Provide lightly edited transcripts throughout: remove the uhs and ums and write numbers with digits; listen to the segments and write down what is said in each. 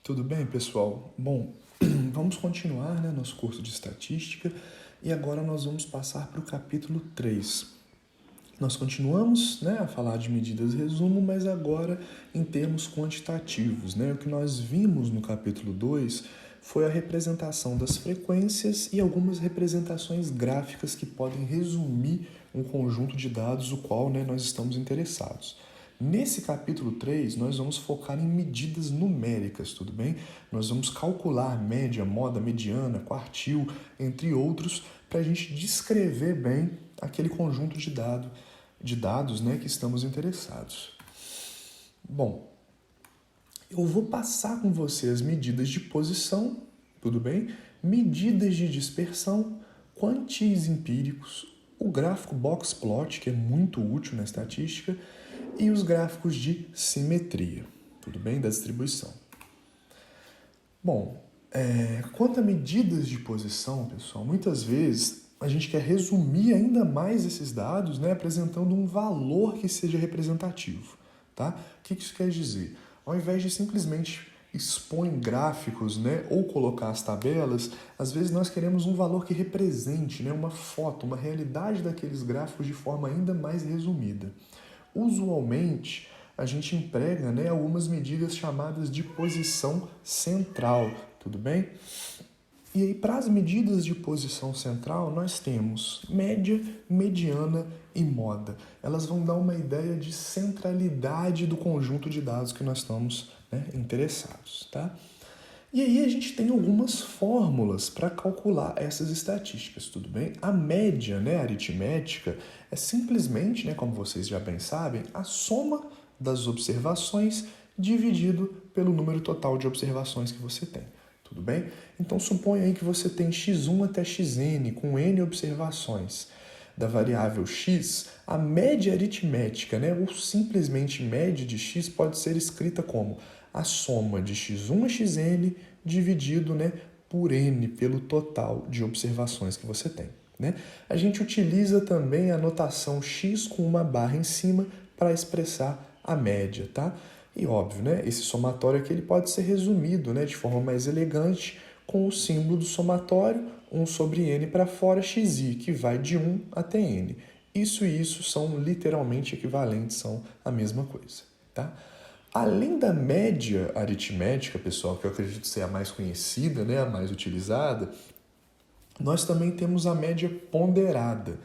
Tudo bem, pessoal? Bom, vamos continuar, nosso curso de estatística e agora nós vamos passar para o capítulo 3. Nós continuamos, a falar de medidas resumo, mas agora em termos quantitativos, O que nós vimos no capítulo 2 foi a representação das frequências e algumas representações gráficas que podem resumir um conjunto de dados o qual nós estamos interessados. Nesse capítulo 3, nós vamos focar em medidas numéricas, tudo bem? Nós vamos calcular média, moda, mediana, quartil, entre outros, para a gente descrever bem aquele conjunto de dados que estamos interessados. Bom, eu vou passar com você as medidas de posição, tudo bem? Medidas de dispersão, quantis empíricos, o gráfico box plot, que é muito útil na estatística, e os gráficos de simetria, tudo bem? Da distribuição. Bom, quanto a medidas de posição, pessoal, muitas vezes a gente quer resumir ainda mais esses dados, apresentando um valor que seja representativo, tá? O que isso quer dizer? Ao invés de simplesmente expor em gráficos, ou colocar as tabelas, às vezes nós queremos um valor que represente, uma foto, uma realidade daqueles gráficos de forma ainda mais resumida. Usualmente, a gente emprega algumas medidas chamadas de posição central, tudo bem? E aí, para as medidas de posição central, nós temos média, mediana e moda. Elas vão dar uma ideia de centralidade do conjunto de dados que nós estamos interessados, tá? E aí a gente tem algumas fórmulas para calcular essas estatísticas, tudo bem? A média, aritmética, é simplesmente, como vocês já bem sabem, a soma das observações dividido pelo número total de observações que você tem, tudo bem? Então suponha aí que você tem x1 até xn com n observações da variável x, a média aritmética, ou simplesmente média de x pode ser escrita como a soma de x1 a xn dividido por n, pelo total de observações que você tem. A gente utiliza também a notação x com uma barra em cima para expressar a média, tá? E óbvio, esse somatório aqui ele pode ser resumido de forma mais elegante com o símbolo do somatório, 1 sobre n para fora, xi, que vai de 1 até n. Isso e isso são literalmente equivalentes, são a mesma coisa, tá? Além da média aritmética, pessoal, que eu acredito ser a mais conhecida, a mais utilizada, nós também temos a média ponderada.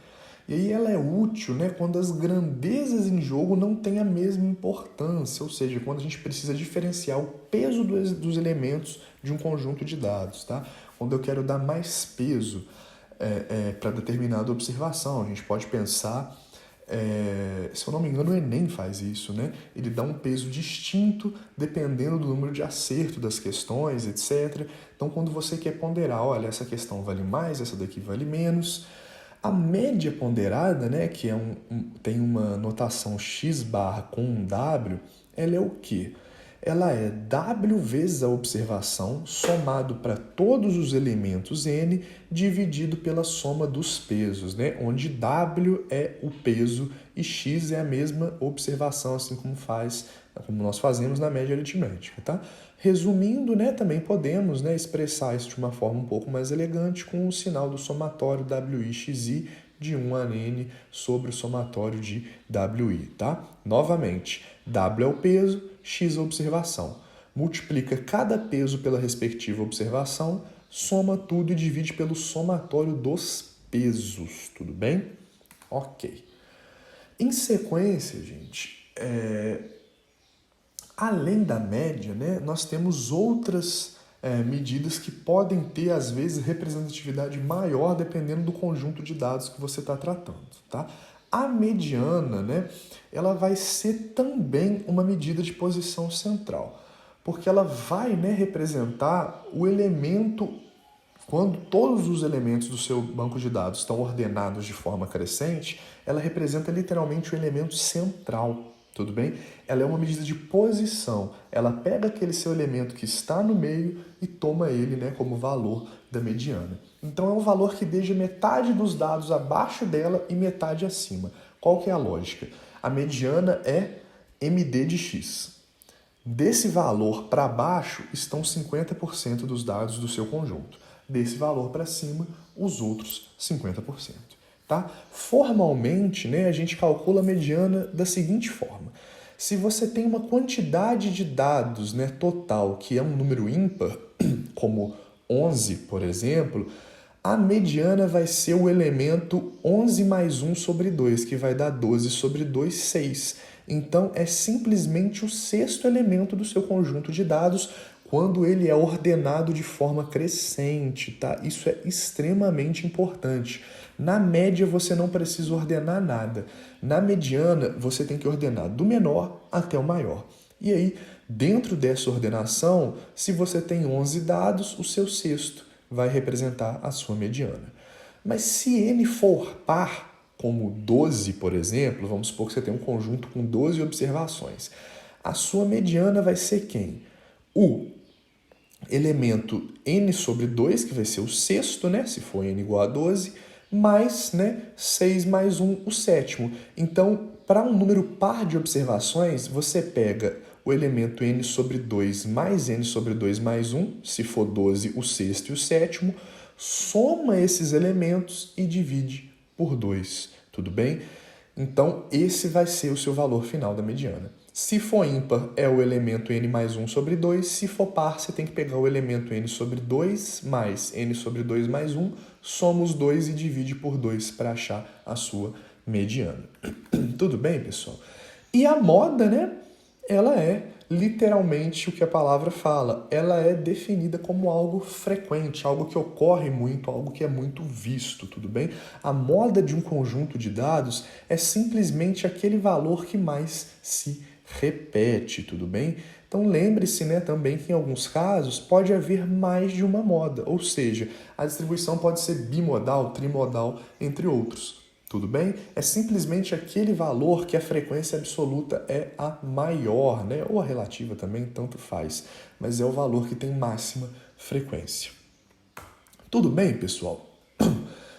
E aí ela é útil quando as grandezas em jogo não têm a mesma importância, ou seja, quando a gente precisa diferenciar o peso dos elementos de um conjunto de dados, tá? Quando eu quero dar mais peso para determinada observação, a gente pode pensar... se eu não me engano, o Enem faz isso, Ele dá um peso distinto dependendo do número de acerto das questões, etc. Então, quando você quer ponderar, olha, essa questão vale mais, essa daqui vale menos. A média ponderada, que tem uma notação x barra com um W, ela é o quê? Ela é W vezes a observação somado para todos os elementos N dividido pela soma dos pesos, onde W é o peso e X é a mesma observação, assim como nós fazemos na média aritmética, tá? Resumindo, também podemos expressar isso de uma forma um pouco mais elegante com o sinal do somatório WI, XI de 1 a N sobre o somatório de WI, tá? Novamente, W é o peso, X é a observação. Multiplica cada peso pela respectiva observação, soma tudo e divide pelo somatório dos pesos, tudo bem? Ok. Em sequência, gente, além da média, nós temos outras medidas que podem ter, às vezes, representatividade maior dependendo do conjunto de dados que você está tratando, tá? A mediana, ela vai ser também uma medida de posição central, porque ela vai representar o elemento, quando todos os elementos do seu banco de dados estão ordenados de forma crescente, ela representa literalmente o elemento central, tudo bem? Ela é uma medida de posição, ela pega aquele seu elemento que está no meio e toma ele como valor da mediana. Então é um valor que deixa metade dos dados abaixo dela e metade acima. Qual que é a lógica? A mediana é MD de X. Desse valor para baixo estão 50% dos dados do seu conjunto. Desse valor para cima, os outros 50%. Tá? Formalmente, né, a gente calcula a mediana da seguinte forma. Se você tem uma quantidade de dados, né, total, que é um número ímpar, como 11, por exemplo, a mediana vai ser o elemento 11 mais 1 sobre 2, que vai dar 12 sobre 2, 6. Então, é simplesmente o sexto elemento do seu conjunto de dados quando ele é ordenado de forma crescente, tá? Isso é extremamente importante. Na média, você não precisa ordenar nada. Na mediana, você tem que ordenar do menor até o maior. E aí, dentro dessa ordenação, se você tem 11 dados, o seu sexto vai representar a sua mediana. Mas se n for par, como 12, por exemplo, vamos supor que você tem um conjunto com 12 observações. A sua mediana vai ser quem? O elemento n sobre 2, que vai ser o sexto, né? Se for n igual a 12, mais, né, 6 mais 1, o sétimo. Então, para um número par de observações, você pega o elemento n sobre 2 mais n sobre 2 mais 1, se for 12, o sexto e o sétimo, soma esses elementos e divide por 2, tudo bem? Então, esse vai ser o seu valor final da mediana. Se for ímpar, é o elemento n mais 1 sobre 2. Se for par, você tem que pegar o elemento n sobre 2 mais n sobre 2 mais 1, soma os dois e divide por 2 para achar a sua mediana. Tudo bem, pessoal? E a moda, né? Ela é literalmente o que a palavra fala. Ela é definida como algo frequente, algo que ocorre muito, algo que é muito visto, tudo bem? A moda de um conjunto de dados é simplesmente aquele valor que mais se repete, tudo bem? Então lembre-se, né, também que em alguns casos pode haver mais de uma moda, ou seja, a distribuição pode ser bimodal, trimodal, entre outros. Tudo bem? É simplesmente aquele valor que a frequência absoluta é a maior, né? Ou a relativa também, tanto faz. Mas é o valor que tem máxima frequência. Tudo bem, pessoal?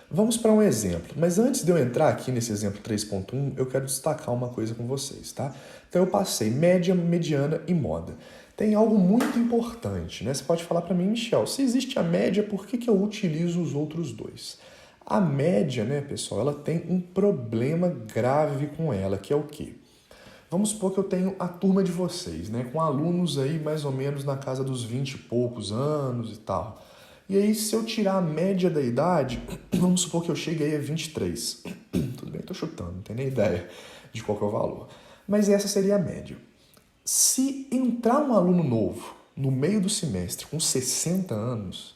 Vamos para um exemplo. Mas antes de eu entrar aqui nesse exemplo 3.1, eu quero destacar uma coisa com vocês, tá? Então eu passei média, mediana e moda. Tem algo muito importante, né? Você pode falar para mim, Michel, se existe a média, por que eu utilizo os outros dois? A média, né, pessoal, ela tem um problema grave com ela, que é o quê? Vamos supor que eu tenho a turma de vocês, né, com alunos aí mais ou menos na casa dos 20 e poucos anos e tal. E aí, se eu tirar a média da idade, vamos supor que eu chegue aí a 23. Tudo bem, estou chutando, não tenho nem ideia de qual que é o valor. Mas essa seria a média. Se entrar um aluno novo no meio do semestre com 60 anos,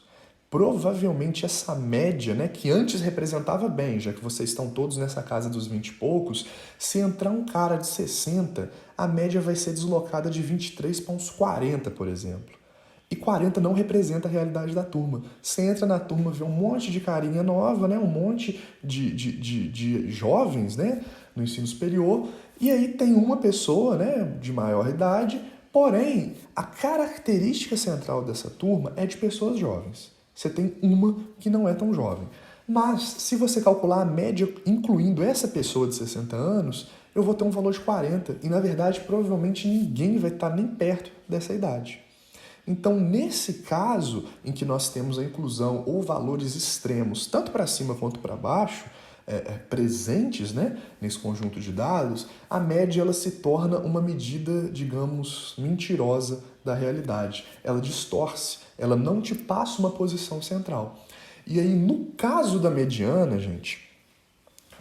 provavelmente essa média, né, que antes representava bem, já que vocês estão todos nessa casa dos 20 e poucos, se entrar um cara de 60, a média vai ser deslocada de 23 para uns 40, por exemplo. E 40 não representa a realidade da turma. Você entra na turma, vê um monte de carinha nova, né, um monte de jovens, né, no ensino superior, e aí tem uma pessoa, né, de maior idade, porém, a característica central dessa turma é de pessoas jovens. Você tem uma que não é tão jovem. Mas, se você calcular a média, incluindo essa pessoa de 60 anos, eu vou ter um valor de 40. E, na verdade, provavelmente ninguém vai estar nem perto dessa idade. Então, nesse caso, em que nós temos a inclusão ou valores extremos, tanto para cima quanto para baixo, presentes, né, nesse conjunto de dados, a média ela se torna uma medida, digamos, mentirosa da realidade. Ela distorce, ela não te passa uma posição central. E aí, no caso da mediana, gente,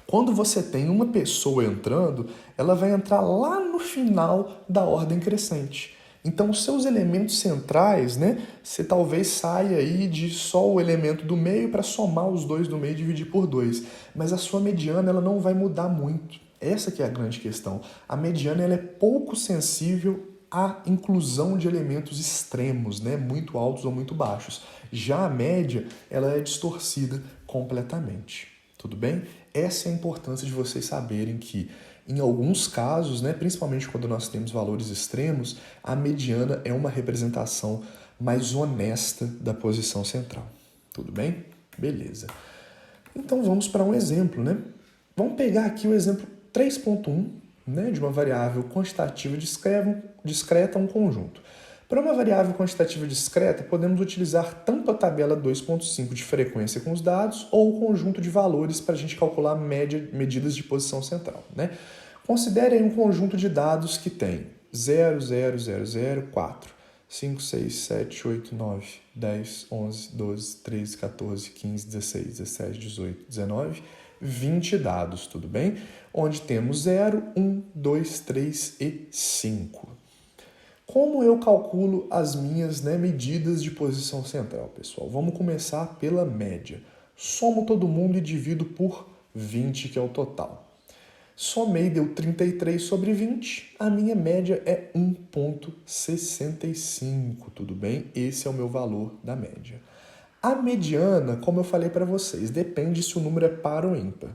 quando você tem uma pessoa entrando, ela vai entrar lá no final da ordem crescente. Então, os seus elementos centrais, né, você talvez saia aí de só o elemento do meio para somar os dois do meio e dividir por 2. Mas a sua mediana ela não vai mudar muito. Essa que é a grande questão. A mediana ela é pouco sensível à inclusão de elementos extremos, né, muito altos ou muito baixos. Já a média ela é distorcida completamente. Tudo bem? Essa é a importância de vocês saberem que em alguns casos, né, principalmente quando nós temos valores extremos, a mediana é uma representação mais honesta da posição central. Tudo bem? Beleza. Então vamos para um exemplo, né? Vamos pegar aqui o exemplo 3.1, né, de uma variável quantitativa discreta, um conjunto. Para uma variável quantitativa discreta, podemos utilizar tanto a tabela 2.5 de frequência com os dados ou o conjunto de valores para a gente calcular medidas de posição central, né? Considere aí um conjunto de dados que tem 0, 0, 0, 0, 4, 5, 6, 7, 8, 9, 10, 11, 12, 13, 14, 15, 16, 17, 18, 19, 20 dados, tudo bem? Onde temos 0, 1, 2, 3 e 5. Como eu calculo as minhas medidas de posição central, pessoal? Vamos começar pela média. Somo todo mundo e divido por 20, que é o total. Somei, deu 33 sobre 20. A minha média é 1,65, tudo bem? Esse é o meu valor da média. A mediana, como eu falei para vocês, depende se o número é par ou ímpar.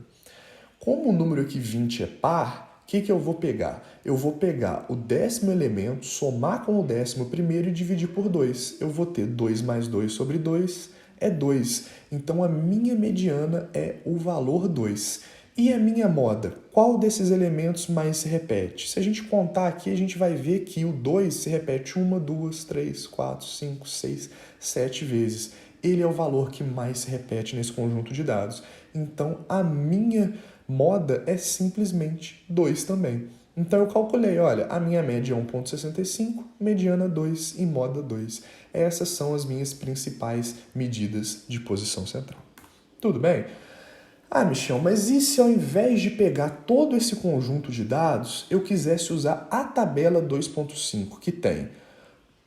Como o número aqui 20 é par, o que eu vou pegar? Eu vou pegar o 10º elemento, somar com o 11º e dividir por 2. Eu vou ter 2 mais 2 sobre 2 é 2. Então, a minha mediana é o valor 2. E a minha moda? Qual desses elementos mais se repete? Se a gente contar aqui, a gente vai ver que o 2 se repete 1, 2, 3, 4, 5, 6, 7 vezes. Ele é o valor que mais se repete nesse conjunto de dados. Então, a minha moda é simplesmente 2 também. Então eu calculei, olha, a minha média é 1,65, mediana 2 e moda 2. Essas são as minhas principais medidas de posição central. Tudo bem? Ah, Michel, mas e se ao invés de pegar todo esse conjunto de dados, eu quisesse usar a tabela 2.5, que tem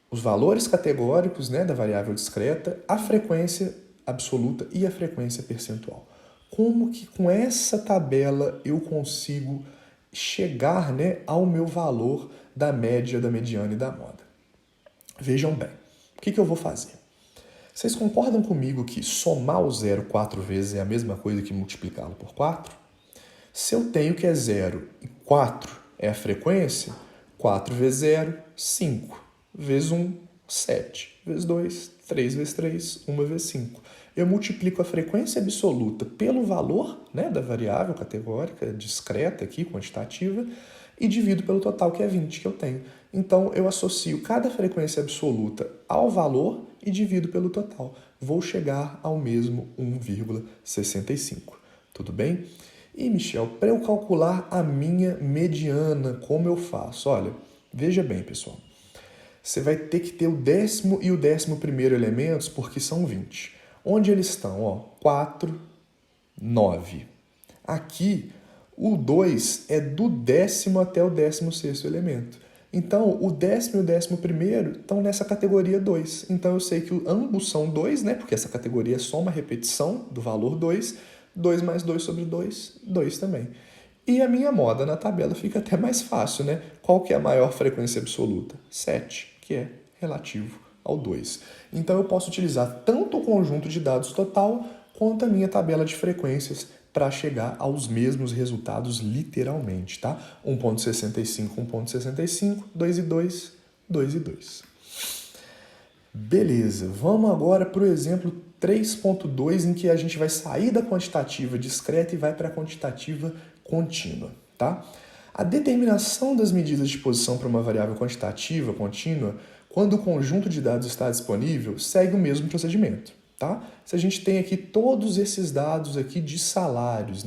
os valores categóricos da variável discreta, a frequência absoluta e a frequência percentual? Como que com essa tabela eu consigo chegar ao meu valor da média, da mediana e da moda? Vejam bem, o que eu vou fazer? Vocês concordam comigo que somar o 0 4 vezes é a mesma coisa que multiplicá-lo por 4? Se eu tenho que é 0 e 4 é a frequência, 4 vezes 0, 5, vezes 1, 7, vezes 2, 3 vezes 3, 1 vezes 5. Eu multiplico a frequência absoluta pelo valor da variável categórica, discreta aqui, quantitativa, e divido pelo total, que é 20, que eu tenho. Então, eu associo cada frequência absoluta ao valor e divido pelo total. Vou chegar ao mesmo 1,65. Tudo bem? E, Michel, para eu calcular a minha mediana, como eu faço? Olha, veja bem, pessoal. Você vai ter que ter o 10º e o 11º elementos, porque são 20. Onde eles estão? 4, 9. Aqui, o 2 é do 10º até o 16º elemento. Então, o 10º e o 11º estão nessa categoria 2. Então, eu sei que ambos são 2, porque essa categoria é só uma repetição do valor 2. 2 mais 2 sobre 2, 2 também. E a minha moda na tabela fica até mais fácil, Qual que é a maior frequência absoluta? 7, que é relativo ao 2. Então, eu posso utilizar tanto o conjunto de dados total quanto a minha tabela de frequências para chegar aos mesmos resultados literalmente, tá? 1,65, 1,65, 2 e 2, 2 e 2. Beleza, vamos agora para o exemplo 3.2, em que a gente vai sair da quantitativa discreta e vai para a quantitativa contínua, tá? A determinação das medidas de posição para uma variável quantitativa contínua, quando o conjunto de dados está disponível, segue o mesmo procedimento, tá? Se a gente tem aqui todos esses dados aqui de salários,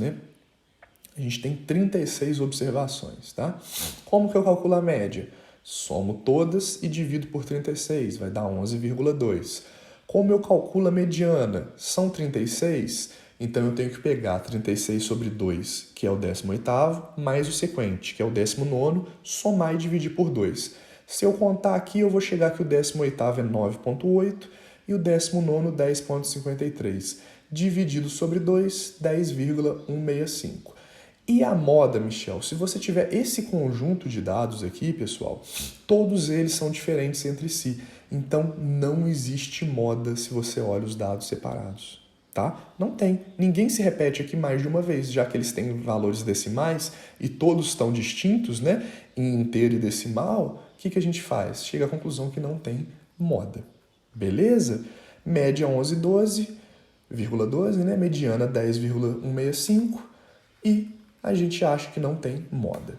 A gente tem 36 observações, tá? Como que eu calculo a média? Somo todas e divido por 36, vai dar 11,2. Como eu calculo a mediana? São 36, então eu tenho que pegar 36 sobre 2, que é o 18º, mais o sequente, que é o 19º, somar e dividir por 2. Se eu contar aqui, eu vou chegar que o 18º é 9,8 e o 19º 10,53. Dividido sobre 2, 10,165. E a moda, Michel? Se você tiver esse conjunto de dados aqui, pessoal, todos eles são diferentes entre si. Então, não existe moda se você olha os dados separados, tá? Não tem. Ninguém se repete aqui mais de uma vez, já que eles têm valores decimais e todos estão distintos, em inteiro e decimal. O que a gente faz? Chega à conclusão que não tem moda. Beleza? Média 11,12, mediana 10,165 e a gente acha que não tem moda.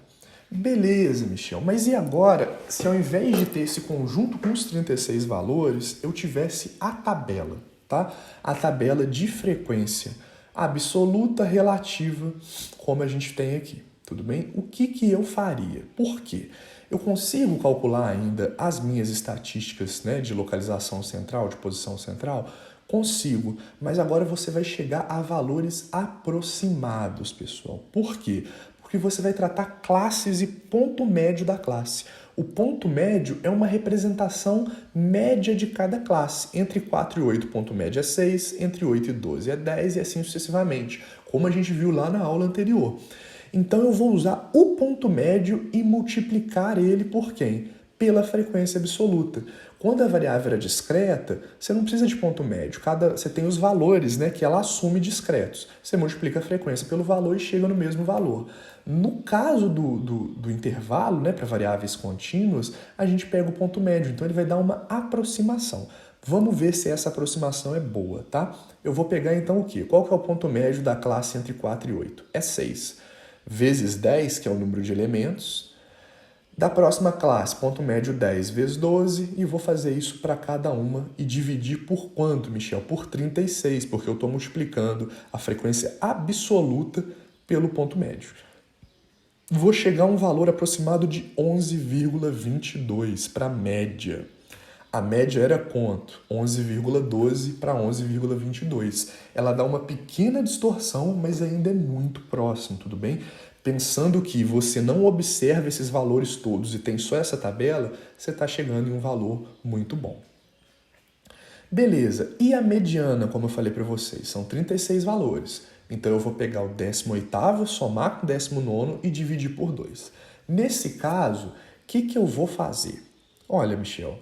Beleza, Michel, mas e agora se ao invés de ter esse conjunto com os 36 valores, eu tivesse a tabela, tá? A tabela de frequência absoluta relativa, como a gente tem aqui, tudo bem? O que eu faria? Por quê? Eu consigo calcular ainda as minhas estatísticas, né, de localização central, de posição central? Consigo, mas agora você vai chegar a valores aproximados, pessoal. Por quê? Porque você vai tratar classes e ponto médio da classe. O ponto médio é uma representação média de cada classe. Entre 4 e 8, ponto médio é 6, entre 8 e 12 é 10 e assim sucessivamente, como a gente viu lá na aula anterior. Então eu vou usar o ponto médio e multiplicar ele por quem? Pela frequência absoluta. Quando a variável era discreta, você não precisa de ponto médio. Você tem os valores, né, que ela assume discretos. Você multiplica a frequência pelo valor e chega no mesmo valor. No caso do intervalo, né, para variáveis contínuas, a gente pega o ponto médio. Então ele vai dar uma aproximação. Vamos ver se essa aproximação é boa, tá? Eu vou pegar então o quê? Qual que é o ponto médio da classe entre 4 e 8? É 6. Vezes 10, que é o número de elementos. Da próxima classe, ponto médio 10 vezes 12, e vou fazer isso para cada uma e dividir por quanto, Michel? Por 36, porque eu estou multiplicando a frequência absoluta pelo ponto médio. Vou chegar a um valor aproximado de 11,22 para a média. A média era quanto? 11,12 para 11,22. Ela dá uma pequena distorção, mas ainda é muito próximo, tudo bem? Pensando que você não observa esses valores todos e tem só essa tabela, você está chegando em um valor muito bom. Beleza, e a mediana, como eu falei para vocês, são 36 valores. Então eu vou pegar o 18º, somar com o 19º e dividir por 2. Nesse caso, o que eu vou fazer? Olha, Michel,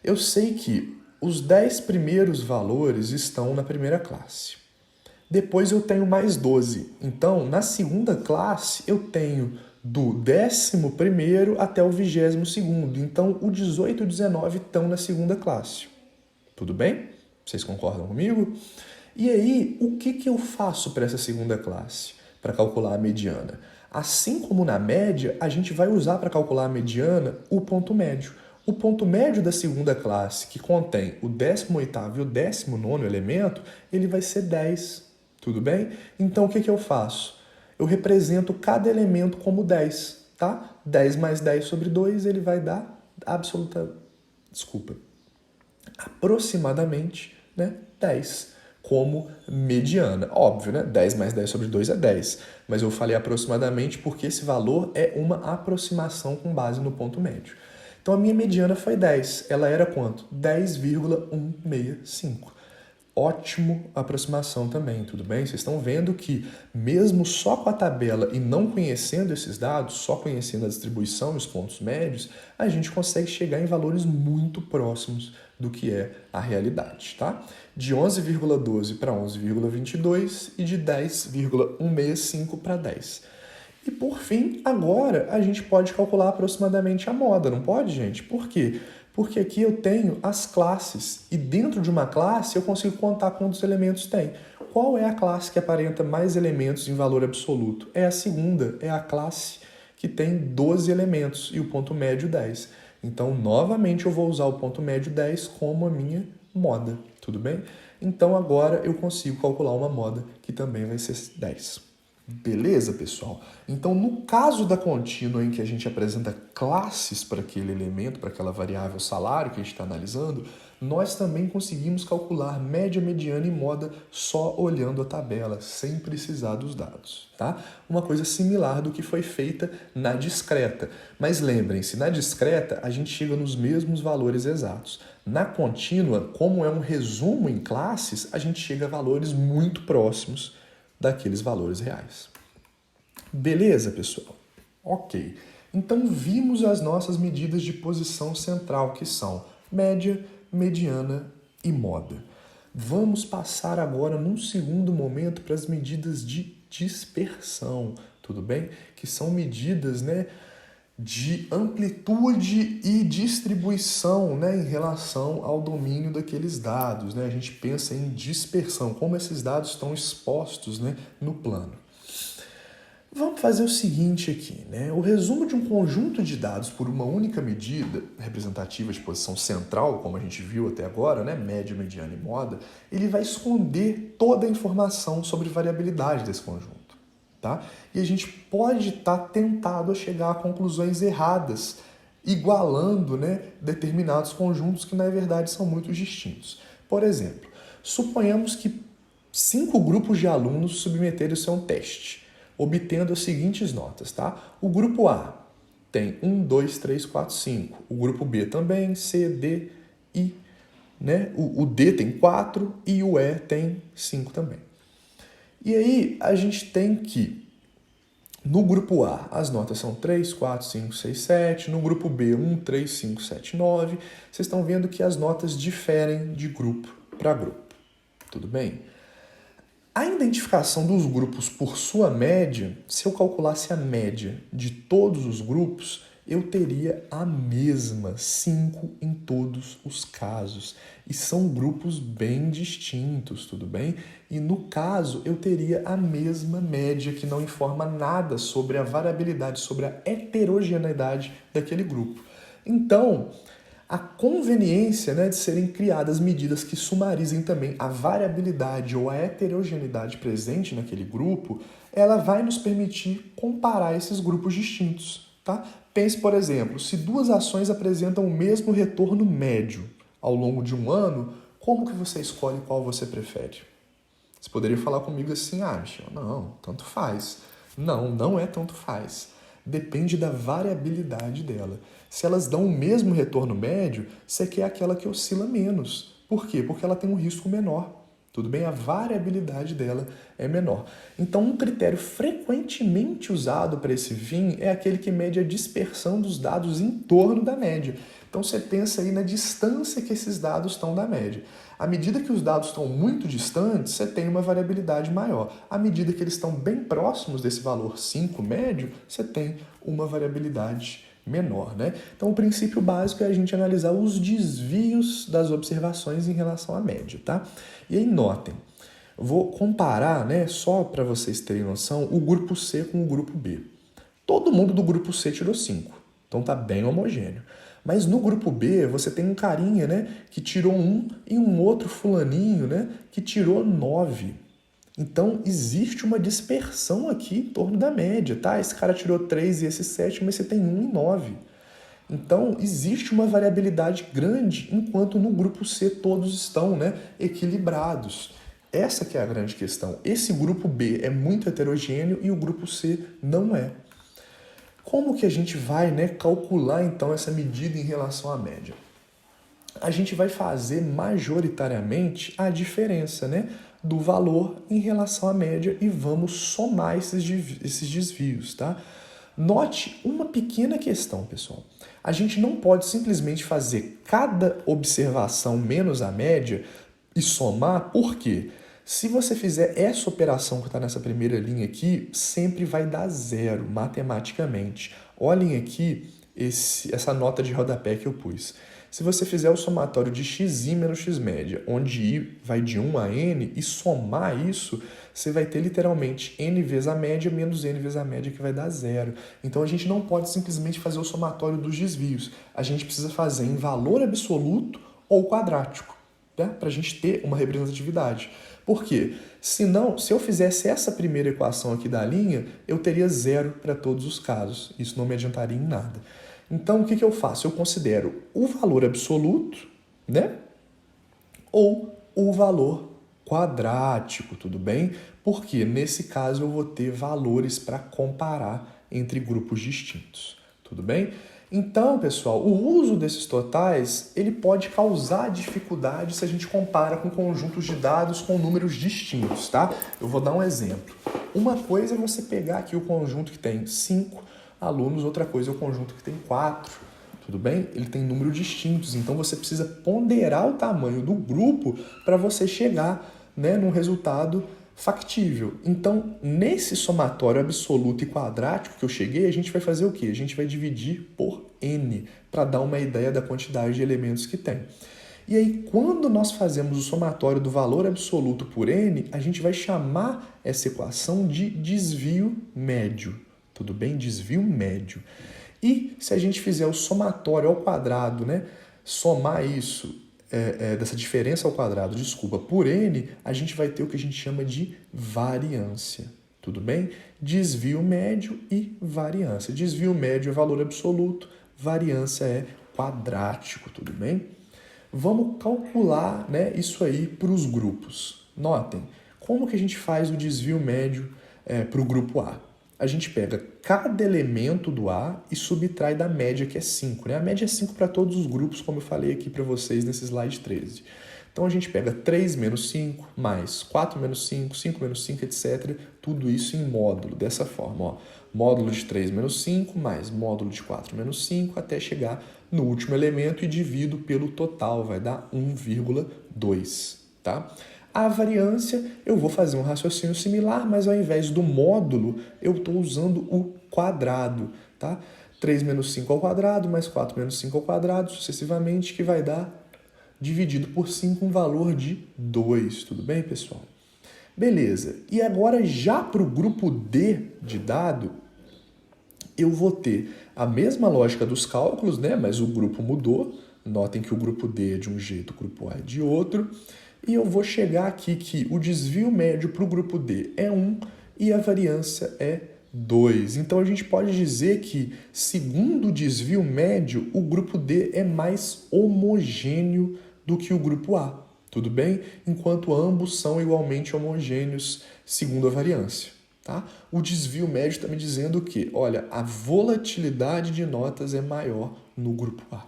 eu sei que os 10 primeiros valores estão na primeira classe. Depois eu tenho mais 12. Então, na segunda classe, eu tenho do 11º até o 22º. Então, o 18 e o 19 estão na segunda classe. Tudo bem? Vocês concordam comigo? E aí, o que eu faço para essa segunda classe? Para calcular a mediana? Assim como na média, a gente vai usar para calcular a mediana o ponto médio. O ponto médio da segunda classe, que contém o 18º e o 19º elemento, ele vai ser 10. Tudo bem? Então, o que eu faço? Eu represento cada elemento como 10, tá? 10 mais 10 sobre 2, ele vai dar aproximadamente, né, 10 como mediana. Óbvio, né? 10 mais 10 sobre 2 é 10. Mas eu falei aproximadamente porque esse valor é uma aproximação com base no ponto médio. Então, a minha mediana foi 10. Ela era quanto? 10,165. Ótimo aproximação também, tudo bem? Vocês estão vendo que mesmo só com a tabela e não conhecendo esses dados, só conhecendo a distribuição e os pontos médios, a gente consegue chegar em valores muito próximos do que é a realidade, tá? De 11,12 para 11,22 e de 10,165 para 10. E por fim, agora a gente pode calcular aproximadamente a moda, não pode, gente? Por quê? Porque aqui eu tenho as classes e dentro de uma classe eu consigo contar quantos elementos tem. Qual é a classe que aparenta mais elementos em valor absoluto? É a segunda, é a classe que tem 12 elementos e o ponto médio 10. Então, novamente, eu vou usar o ponto médio 10 como a minha moda, tudo bem? Então, agora eu consigo calcular uma moda que também vai ser 10. Beleza, pessoal? Então, no caso da contínua em que a gente apresenta classes para aquele elemento, para aquela variável salário que a gente está analisando, nós também conseguimos calcular média, mediana e moda só olhando a tabela, sem precisar dos dados, tá? Uma coisa similar do que foi feita na discreta. Mas lembrem-se, na discreta a gente chega nos mesmos valores exatos. Na contínua, como é um resumo em classes, a gente chega a valores muito próximos daqueles valores reais. Beleza, pessoal? Ok. Então, vimos as nossas medidas de posição central, que são média, mediana e moda. Vamos passar agora, num segundo momento, para as medidas de dispersão, tudo bem? Que são medidas, né, de amplitude e distribuição, né, em relação ao domínio daqueles dados, né? A gente pensa em dispersão, como esses dados estão expostos, né, no plano. Vamos fazer o seguinte aqui, né? O resumo de um conjunto de dados por uma única medida representativa de posição central, como a gente viu até agora, né? Média, mediana e moda, ele vai esconder toda a informação sobre variabilidade desse conjunto, tá? E a gente pode estar tentado a chegar a conclusões erradas, igualando, né, determinados conjuntos que na verdade são muito distintos. Por exemplo, suponhamos que 5 grupos de alunos submeteram-se a um teste, obtendo as seguintes notas, tá? O grupo A tem 1, 2, 3, 4, 5. O grupo B também, C, D, I, né? O D tem 4 e o E tem 5 também. E aí a gente tem que, no grupo A, as notas são 3, 4, 5, 6, 7. No grupo B, 1, 3, 5, 7, 9. Vocês estão vendo que as notas diferem de grupo para grupo. Tudo bem? A identificação dos grupos por sua média, se eu calculasse a média de todos os grupos, eu teria a mesma, 5 em todos os casos. E são grupos bem distintos, tudo bem? E no caso, eu teria a mesma média, que não informa nada sobre a variabilidade, sobre a heterogeneidade daquele grupo. Então, a conveniência, né, de serem criadas medidas que sumarizem também a variabilidade ou a heterogeneidade presente naquele grupo, ela vai nos permitir comparar esses grupos distintos, tá? Pense, por exemplo, se 2 ações apresentam o mesmo retorno médio ao longo de um ano, como que você escolhe qual você prefere? Você poderia falar comigo assim, Michel, não, tanto faz. Não, não é tanto faz. Depende da variabilidade dela. Se elas dão o mesmo retorno médio, você quer aquela que oscila menos. Por quê? Porque ela tem um risco menor. Tudo bem? A variabilidade dela é menor. Então, um critério frequentemente usado para esse fim é aquele que mede a dispersão dos dados em torno da média. Então, você pensa aí na distância que esses dados estão da média. À medida que os dados estão muito distantes, você tem uma variabilidade maior. À medida que eles estão bem próximos desse valor 5 médio, você tem uma variabilidade menor, né? Então, o princípio básico é a gente analisar os desvios das observações em relação à média, tá? E aí, notem, vou comparar, né, só para vocês terem noção, o grupo C com o grupo B. Todo mundo do grupo C tirou 5, então tá bem homogêneo. Mas no grupo B, você tem um carinha, né, que tirou 1 e um outro fulaninho, né, que tirou 9. Então, existe uma dispersão aqui em torno da média, tá? Esse cara tirou 3 e esse 7, mas você tem 1 e 9. Então, existe uma variabilidade grande, enquanto no grupo C todos estão, né, equilibrados. Essa que é a grande questão. Esse grupo B é muito heterogêneo e o grupo C não é. Como que a gente vai, né, calcular, então, essa medida em relação à média? A gente vai fazer majoritariamente a diferença, né, do valor em relação à média e vamos somar esses desvios, tá? Note uma pequena questão, pessoal. A gente não pode simplesmente fazer cada observação menos a média e somar, por quê? Se você fizer essa operação que está nessa primeira linha aqui, sempre vai dar 0 matematicamente. Olhem aqui essa nota de rodapé que eu pus. Se você fizer o somatório de xi menos x média, onde i vai de 1 a n, e somar isso, você vai ter literalmente n vezes a média menos n vezes a média, que vai dar 0. Então, a gente não pode simplesmente fazer o somatório dos desvios. A gente precisa fazer em valor absoluto ou quadrático, né? Para a gente ter uma representatividade. Por quê? Senão, se eu fizesse essa primeira equação aqui da linha, eu teria 0 para todos os casos. Isso não me adiantaria em nada. Então, o que eu faço? Eu considero o valor absoluto, né? Ou o valor quadrático, tudo bem? Porque, nesse caso, eu vou ter valores para comparar entre grupos distintos, tudo bem? Então, pessoal, o uso desses totais, ele pode causar dificuldade se a gente compara com conjuntos de dados com números distintos, tá? Eu vou dar um exemplo. Uma coisa é você pegar aqui o conjunto que tem 5 alunos, outra coisa é o conjunto que tem 4, tudo bem? Ele tem números distintos, então você precisa ponderar o tamanho do grupo para você chegar, né, num resultado factível. Então, nesse somatório absoluto e quadrático que eu cheguei, a gente vai fazer o quê? A gente vai dividir por n, para dar uma ideia da quantidade de elementos que tem. E aí, quando nós fazemos o somatório do valor absoluto por n, a gente vai chamar essa equação de desvio médio. Tudo bem? Desvio médio. E se a gente fizer o somatório ao quadrado, né? Somar isso, dessa diferença ao quadrado, desculpa, por n, a gente vai ter o que a gente chama de variância. Tudo bem? Desvio médio e variância. Desvio médio é valor absoluto, variância é quadrático, tudo bem? Vamos calcular, né, isso aí para os grupos. Notem, como que a gente faz o desvio médio para o grupo A? A gente pega cada elemento do A e subtrai da média, que é 5. Né? A média é 5 para todos os grupos, como eu falei aqui para vocês nesse slide 13. Então, a gente pega 3 menos 5, mais 4 menos 5, 5 menos 5, etc. Tudo isso em módulo, dessa forma. Ó. Módulo de 3 menos 5, mais módulo de 4 menos 5, até chegar no último elemento e divido pelo total, vai dar 1,2. Tá? A variância, eu vou fazer um raciocínio similar, mas ao invés do módulo, eu estou usando o quadrado. Tá? 3 menos 5 ao quadrado, mais 4 menos 5 ao quadrado, sucessivamente, que vai dar, dividido por 5, um valor de 2. Tudo bem, pessoal? Beleza. E agora, já para o grupo D de dado, eu vou ter a mesma lógica dos cálculos, né? Mas o grupo mudou. Notem que o grupo D é de um jeito, o grupo A é de outro. E eu vou chegar aqui que o desvio médio para o grupo D é 1 e a variância é 2. Então, a gente pode dizer que, segundo o desvio médio, o grupo D é mais homogêneo do que o grupo A. Tudo bem? Enquanto ambos são igualmente homogêneos, segundo a variância. Tá? O desvio médio está me dizendo que, olha, a volatilidade de notas é maior no grupo A.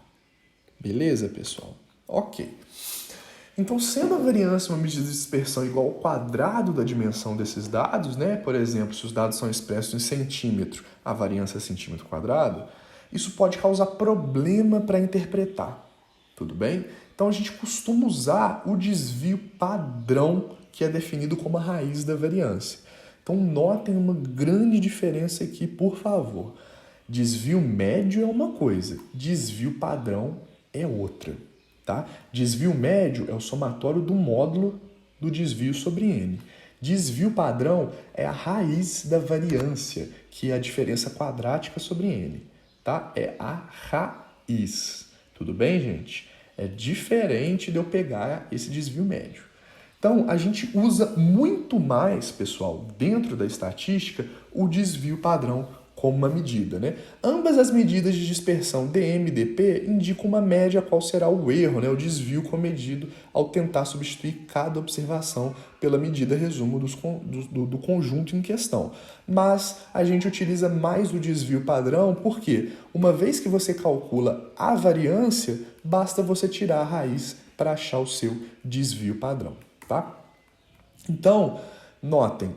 Beleza, pessoal? Ok. Então, sendo a variância uma medida de dispersão igual ao quadrado da dimensão desses dados, né? Por exemplo, se os dados são expressos em centímetro, a variância é centímetro quadrado, isso pode causar problema para interpretar. Tudo bem? Então, a gente costuma usar o desvio padrão, que é definido como a raiz da variância. Então, notem uma grande diferença aqui, por favor. Desvio médio é uma coisa, desvio padrão é outra. Tá? Desvio médio é o somatório do módulo do desvio sobre n. Desvio padrão é a raiz da variância, que é a diferença quadrática sobre n. Tá? É a raiz. Tudo bem, gente? É diferente de eu pegar esse desvio médio. Então, a gente usa muito mais, pessoal, dentro da estatística, o desvio padrão como uma medida, né? Ambas as medidas de dispersão DM e DP indicam uma média qual será o erro, né? O desvio comedido ao tentar substituir cada observação pela medida resumo do conjunto em questão. Mas a gente utiliza mais o desvio padrão porque, uma vez que você calcula a variância, basta você tirar a raiz para achar o seu desvio padrão, tá? Então, notem,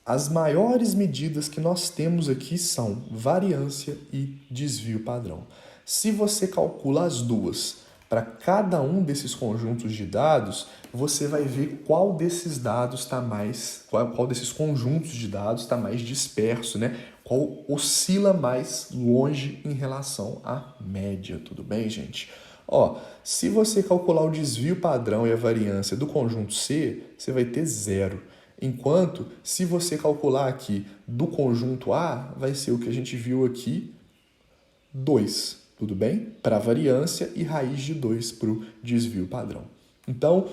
as maiores medidas que nós temos aqui são variância e desvio padrão. Se você calcula as duas para cada um desses conjuntos de dados, você vai ver qual desses dados está mais, qual desses conjuntos de dados está mais disperso, né? Qual oscila mais longe em relação à média, tudo bem, gente? Ó, se você calcular o desvio padrão e a variância do conjunto C, você vai ter 0. Enquanto, se você calcular aqui do conjunto A, vai ser o que a gente viu aqui, 2, tudo bem? Para a variância e raiz de 2 para o desvio padrão. Então,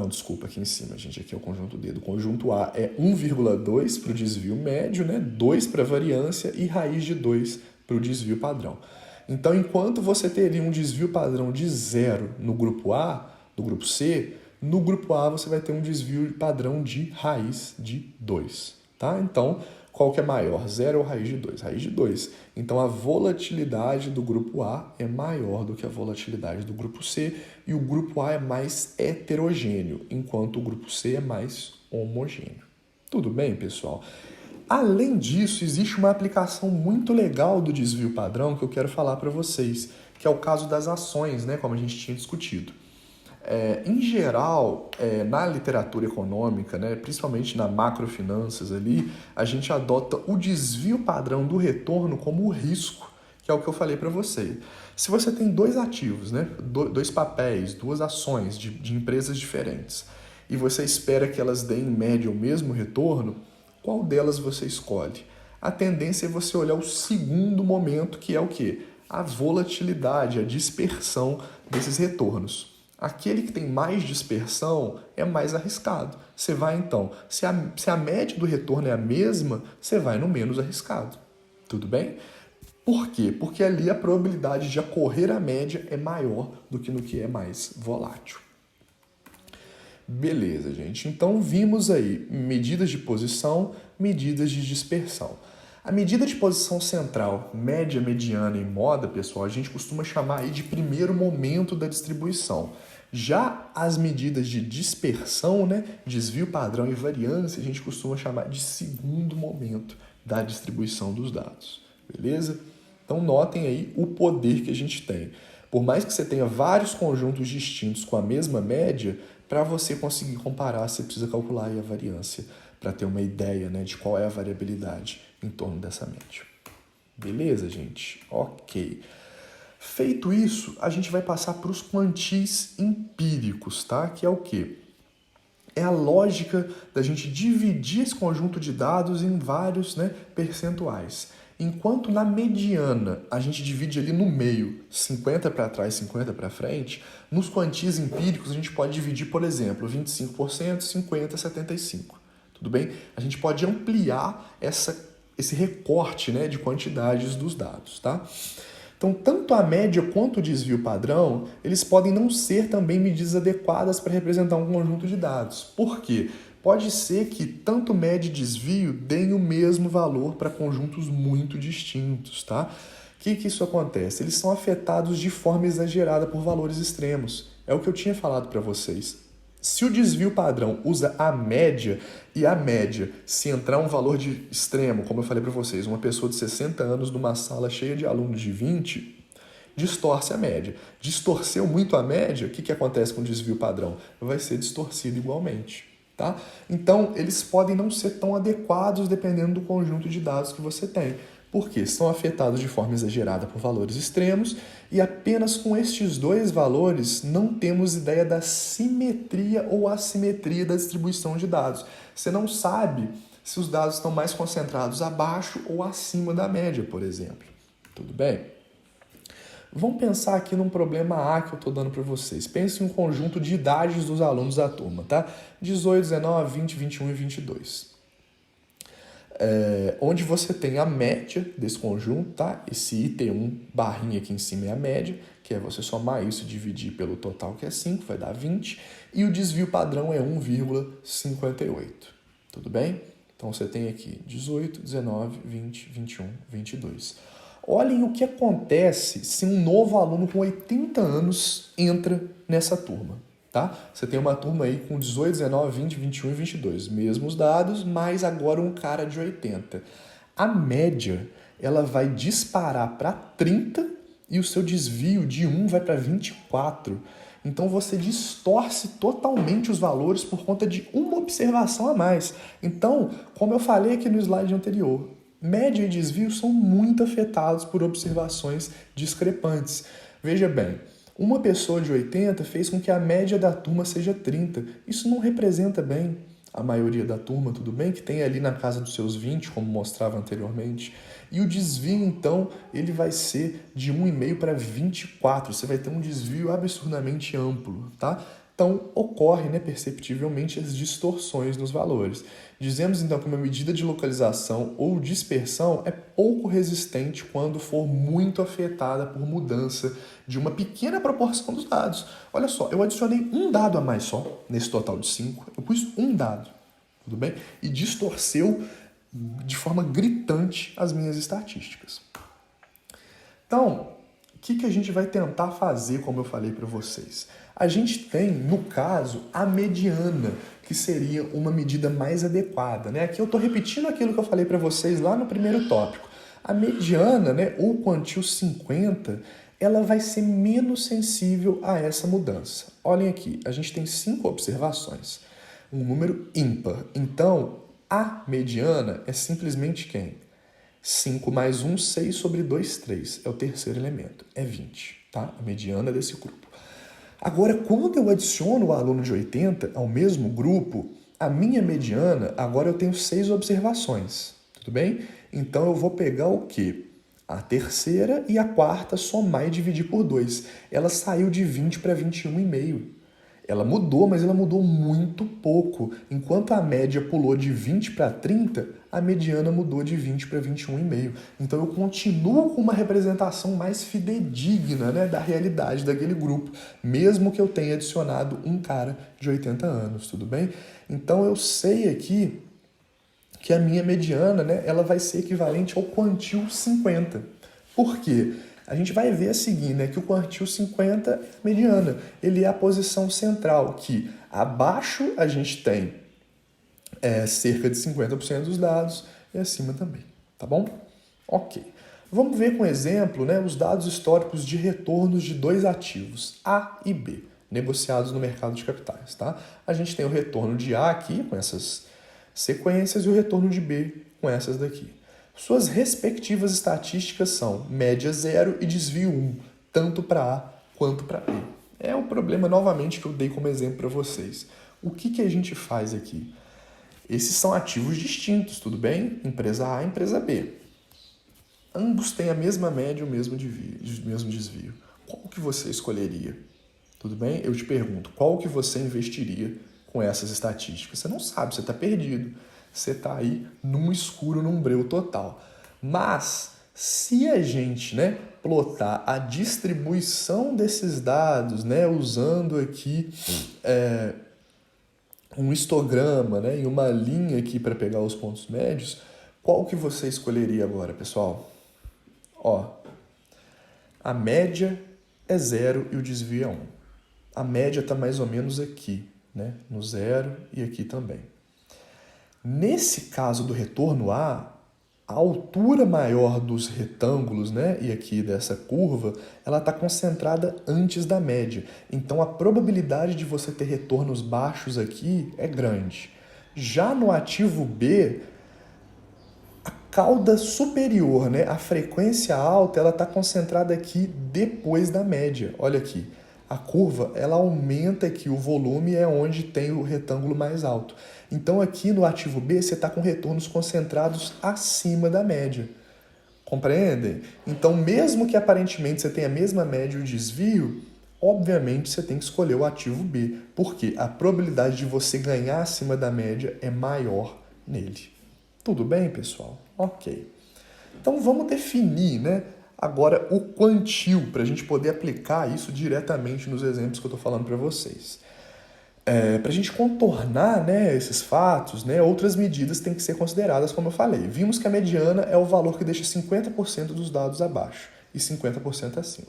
desculpa, aqui em cima, gente, aqui é o conjunto D. Do conjunto A é 1,2 para o desvio médio, né? 2 para a variância e raiz de 2 para o desvio padrão. Então, enquanto você teria um desvio padrão de 0 no grupo A, no grupo C, no grupo A você vai ter um desvio padrão de raiz de 2, tá? Então, qual que é maior, 0 ou raiz de 2? Raiz de 2. Então, a volatilidade do grupo A é maior do que a volatilidade do grupo C e o grupo A é mais heterogêneo, enquanto o grupo C é mais homogêneo. Tudo bem, pessoal? Além disso, existe uma aplicação muito legal do desvio padrão que eu quero falar para vocês, que é o caso das ações, né, como a gente tinha discutido. Em geral, na literatura econômica, né, principalmente na macrofinanças ali, a gente adota o desvio padrão do retorno como o risco que é o que eu falei para você. Se você tem dois ativos, né, dois papéis, duas ações de empresas diferentes, e você espera que elas deem em média o mesmo retorno, qual delas você escolhe? A tendência é você olhar o segundo momento, que é o quê? A volatilidade, a dispersão desses retornos. Aquele que tem mais dispersão é mais arriscado. Você vai então, se a média do retorno é a mesma, você vai no menos arriscado. Tudo bem? Por quê? Porque ali a probabilidade de ocorrer a média é maior do que no que é mais volátil. Beleza, gente. Então vimos aí medidas de posição, medidas de dispersão. A medida de posição central, média, mediana e moda, pessoal, a gente costuma chamar aí de primeiro momento da distribuição. Já as medidas de dispersão, né, desvio padrão e variância, a gente costuma chamar de segundo momento da distribuição dos dados. Beleza? Então notem aí o poder que a gente tem. Por mais que você tenha vários conjuntos distintos com a mesma média, para você conseguir comparar, você precisa calcular aí a variância para ter uma ideia, né, de qual é a variabilidade em torno dessa média. Beleza, gente? Ok. Feito isso, a gente vai passar para os quantis empíricos, tá? Que é o quê? É a lógica da gente dividir esse conjunto de dados em vários, né, percentuais. Enquanto na mediana a gente divide ali no meio, 50 para trás, 50 para frente, nos quantis empíricos a gente pode dividir, por exemplo, 25%, 50%, 75%. Tudo bem? A gente pode ampliar esse recorte, né, de quantidades dos dados, tá? Então, tanto a média quanto o desvio padrão, eles podem não ser também medidas adequadas para representar um conjunto de dados. Por quê? Pode ser que tanto média e desvio deem o mesmo valor para conjuntos muito distintos, tá? O que isso acontece? Eles são afetados de forma exagerada por valores extremos. É o que eu tinha falado para vocês. Se o desvio padrão usa a média, e a média, se entrar um valor de extremo, como eu falei para vocês, uma pessoa de 60 anos numa sala cheia de alunos de 20, distorce a média. Distorceu muito a média, o que acontece com o desvio padrão? Vai ser distorcido igualmente. Tá? Então, eles podem não ser tão adequados dependendo do conjunto de dados que você tem. Porque são afetados de forma exagerada por valores extremos e apenas com estes dois valores não temos ideia da simetria ou assimetria da distribuição de dados. Você não sabe se os dados estão mais concentrados abaixo ou acima da média, por exemplo. Tudo bem? Vamos pensar aqui num problema A que eu estou dando para vocês. Pense em um conjunto de idades dos alunos da turma, tá? 18, 19, 20, 21 e 22. Onde você tem a média desse conjunto, tá? Esse item 1 barrinha aqui em cima é a média, que é você somar isso e dividir pelo total, que é 5, vai dar 20. E o desvio padrão é 1,58. Tudo bem? Então você tem aqui 18, 19, 20, 21, 22. Olhem o que acontece se um novo aluno com 80 anos entra nessa turma. Tá? Você tem uma turma aí com 18, 19, 20, 21 e 22. Mesmos dados, mas agora um cara de 80. A média ela vai disparar para 30 e o seu desvio de 1 vai para 24. Então você distorce totalmente os valores por conta de uma observação a mais. Então, como eu falei aqui no slide anterior, média e desvio são muito afetados por observações discrepantes. Veja bem, uma pessoa de 80 fez com que a média da turma seja 30. Isso não representa bem a maioria da turma, tudo bem? Que tem ali na casa dos seus 20, como mostrava anteriormente. E o desvio, então, ele vai ser de 1,5 para 24. Você vai ter um desvio absurdamente amplo, tá? Então, ocorre, né, perceptivelmente as distorções nos valores. Dizemos, então, que uma medida de localização ou dispersão é pouco resistente quando for muito afetada por mudança de uma pequena proporção dos dados. Olha só, eu adicionei um dado a mais só, nesse total de 5. Eu pus um dado, tudo bem? E distorceu de forma gritante as minhas estatísticas. Então, o que a gente vai tentar fazer, como eu falei para vocês? A gente tem, no caso, a mediana, que seria uma medida mais adequada, né? Aqui eu estou repetindo aquilo que eu falei para vocês lá no primeiro tópico. A mediana, né, ou quantil 50, ela vai ser menos sensível a essa mudança. Olhem aqui, a gente tem 5 observações, um número ímpar. Então, a mediana é simplesmente quem? 5 mais 1, 6 sobre 2, 3. É o terceiro elemento, é 20, tá? A mediana desse grupo. Agora, quando eu adiciono o aluno de 80 ao mesmo grupo, a minha mediana, agora eu tenho 6 observações, tudo bem? Então, eu vou pegar o quê? A terceira e a quarta, somar e dividir por 2. Ela saiu de 20 para 21,5. Ela mudou, mas ela mudou muito pouco. Enquanto a média pulou de 20 para 30, a mediana mudou de 20 para 21,5. Então eu continuo com uma representação mais fidedigna, né, da realidade daquele grupo, mesmo que eu tenha adicionado um cara de 80 anos, tudo bem? Então eu sei aqui que a minha mediana, né, ela vai ser equivalente ao quantil 50. Por quê? A gente vai ver a seguir, né, que o quantil 50 é a mediana. Ele é a posição central, que abaixo a gente tem cerca de 50% dos dados e acima também, tá bom? Ok. Vamos ver com exemplo, né, os dados históricos de retornos de dois ativos, A e B, negociados no mercado de capitais, tá? A gente tem o retorno de A aqui, com essas sequências, e o retorno de B, com essas daqui. Suas respectivas estatísticas são média 0 e desvio 1, tanto para A quanto para B. É o problema, novamente, que eu dei como exemplo para vocês. O que a gente faz aqui? Esses são ativos distintos, tudo bem? Empresa A e empresa B. Ambos têm a mesma média e o mesmo desvio. Qual que você escolheria? Tudo bem? Eu te pergunto, qual que você investiria com essas estatísticas? Você não sabe, você está perdido. Você está aí num escuro, num breu total. Mas, se a gente, né, plotar a distribuição desses dados, né, usando aqui um histograma, né, e uma linha aqui para pegar os pontos médios, qual que você escolheria agora, pessoal? Ó, a média é 0 e o desvio é 1. A média está mais ou menos aqui, né, no 0 e aqui também. Nesse caso do retorno A, a altura maior dos retângulos, né, e aqui dessa curva, ela está concentrada antes da média. Então, a probabilidade de você ter retornos baixos aqui é grande. Já no ativo B, a cauda superior, né, a frequência alta, ela está concentrada aqui depois da média. Olha aqui. A curva, ela aumenta aqui, o volume é onde tem o retângulo mais alto. Então, aqui no ativo B, você está com retornos concentrados acima da média. Compreendem? Então, mesmo que aparentemente você tenha a mesma média e o desvio, obviamente você tem que escolher o ativo B, porque a probabilidade de você ganhar acima da média é maior nele. Tudo bem, pessoal? Ok. Então, vamos definir, né? Agora, o quantil, para a gente poder aplicar isso diretamente nos exemplos que eu estou falando para vocês. Para a gente contornar, né, esses fatos, né, outras medidas têm que ser consideradas, como eu falei. Vimos que a mediana é o valor que deixa 50% dos dados abaixo e 50% acima.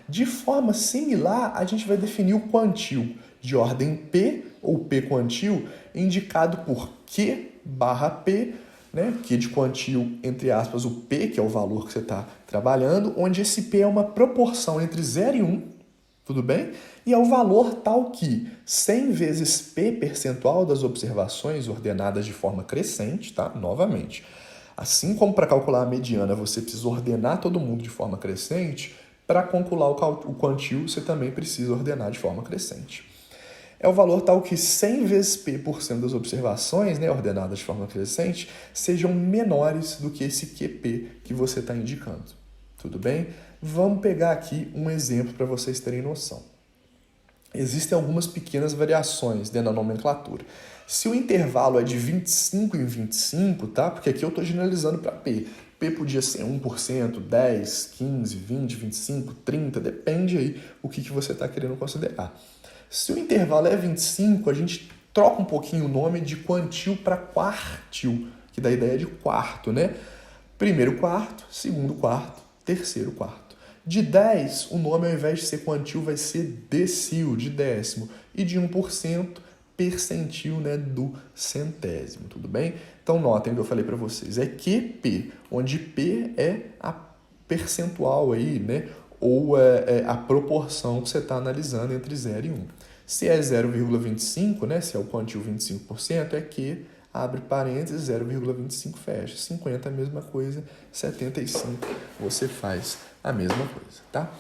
De forma similar, a gente vai definir o quantil de ordem P, ou P quantil, indicado por Q barra P, né? Q de quantil, entre aspas, o P, que é o valor que você está trabalhando, onde esse P é uma proporção entre 0 e 1, tudo bem? E é o valor tal que 100 vezes P percentual das observações ordenadas de forma crescente, tá? Novamente, assim como para calcular a mediana você precisa ordenar todo mundo de forma crescente, para calcular o quantil você também precisa ordenar de forma crescente. É o valor tal que 100 vezes P% das observações, né, ordenadas de forma crescente, sejam menores do que esse QP que você está indicando. Tudo bem? Vamos pegar aqui um exemplo para vocês terem noção. Existem algumas pequenas variações dentro da nomenclatura. Se o intervalo é de 25 em 25, tá? Porque aqui eu estou generalizando para P. P podia ser 1%, 10, 15, 20, 25, 30, depende aí o que você está querendo considerar. Se o intervalo é 25, a gente troca um pouquinho o nome de quantil para quartil, que dá a ideia de quarto, né? Primeiro quarto, segundo quarto, terceiro quarto. De 10, o nome ao invés de ser quantil vai ser decil, de décimo. E de 1%, percentil, né, do centésimo, tudo bem? Então notem o que eu falei para vocês, é QP, onde P é a percentual aí, né? Ou a proporção que você está analisando entre 0 e 1. Se é 0,25, né, se é o quantil 25%, é Q, abre parênteses, 0,25 fecha. 50 a mesma coisa, 75 você faz a mesma coisa, tá?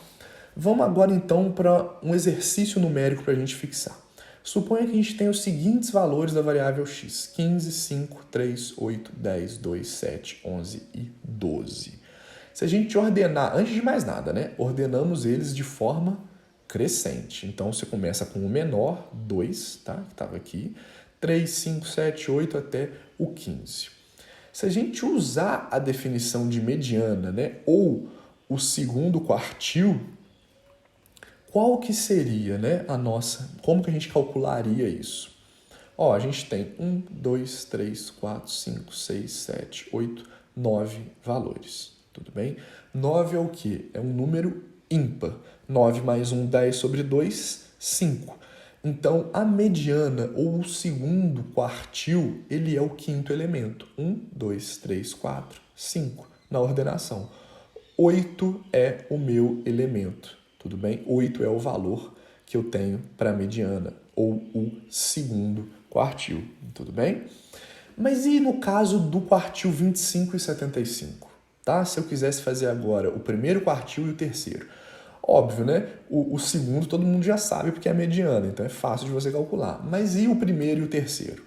Vamos agora então para um exercício numérico para a gente fixar. Suponha que a gente tem os seguintes valores da variável x: 15, 5, 3, 8, 10, 2, 7, 11 e 12. Se a gente ordenar, antes de mais nada, né, ordenamos eles de forma crescente. Então, você começa com o menor, 2, tá? Que estava aqui, 3, 5, 7, 8 até o 15. Se a gente usar a definição de mediana, né, ou o segundo quartil, qual que seria, né, a nossa, como que a gente calcularia isso? Ó, a gente tem 1, 2, 3, 4, 5, 6, 7, 8, 9 valores. Tudo bem? 9 é o quê? É um número ímpar. 9 mais 1, 10 sobre 2, 5. Então, a mediana ou o segundo quartil, ele é o quinto elemento. 1, 2, 3, 4, 5 na ordenação. 8 é o meu elemento. Tudo bem? 8 é o valor que eu tenho para a mediana ou o segundo quartil. Tudo bem? Mas e no caso do quartil 25 e 75? Tá? Se eu quisesse fazer agora o primeiro quartil e o terceiro. Óbvio, né? O segundo todo mundo já sabe porque é a mediana, então é fácil de você calcular. Mas e o primeiro e o terceiro?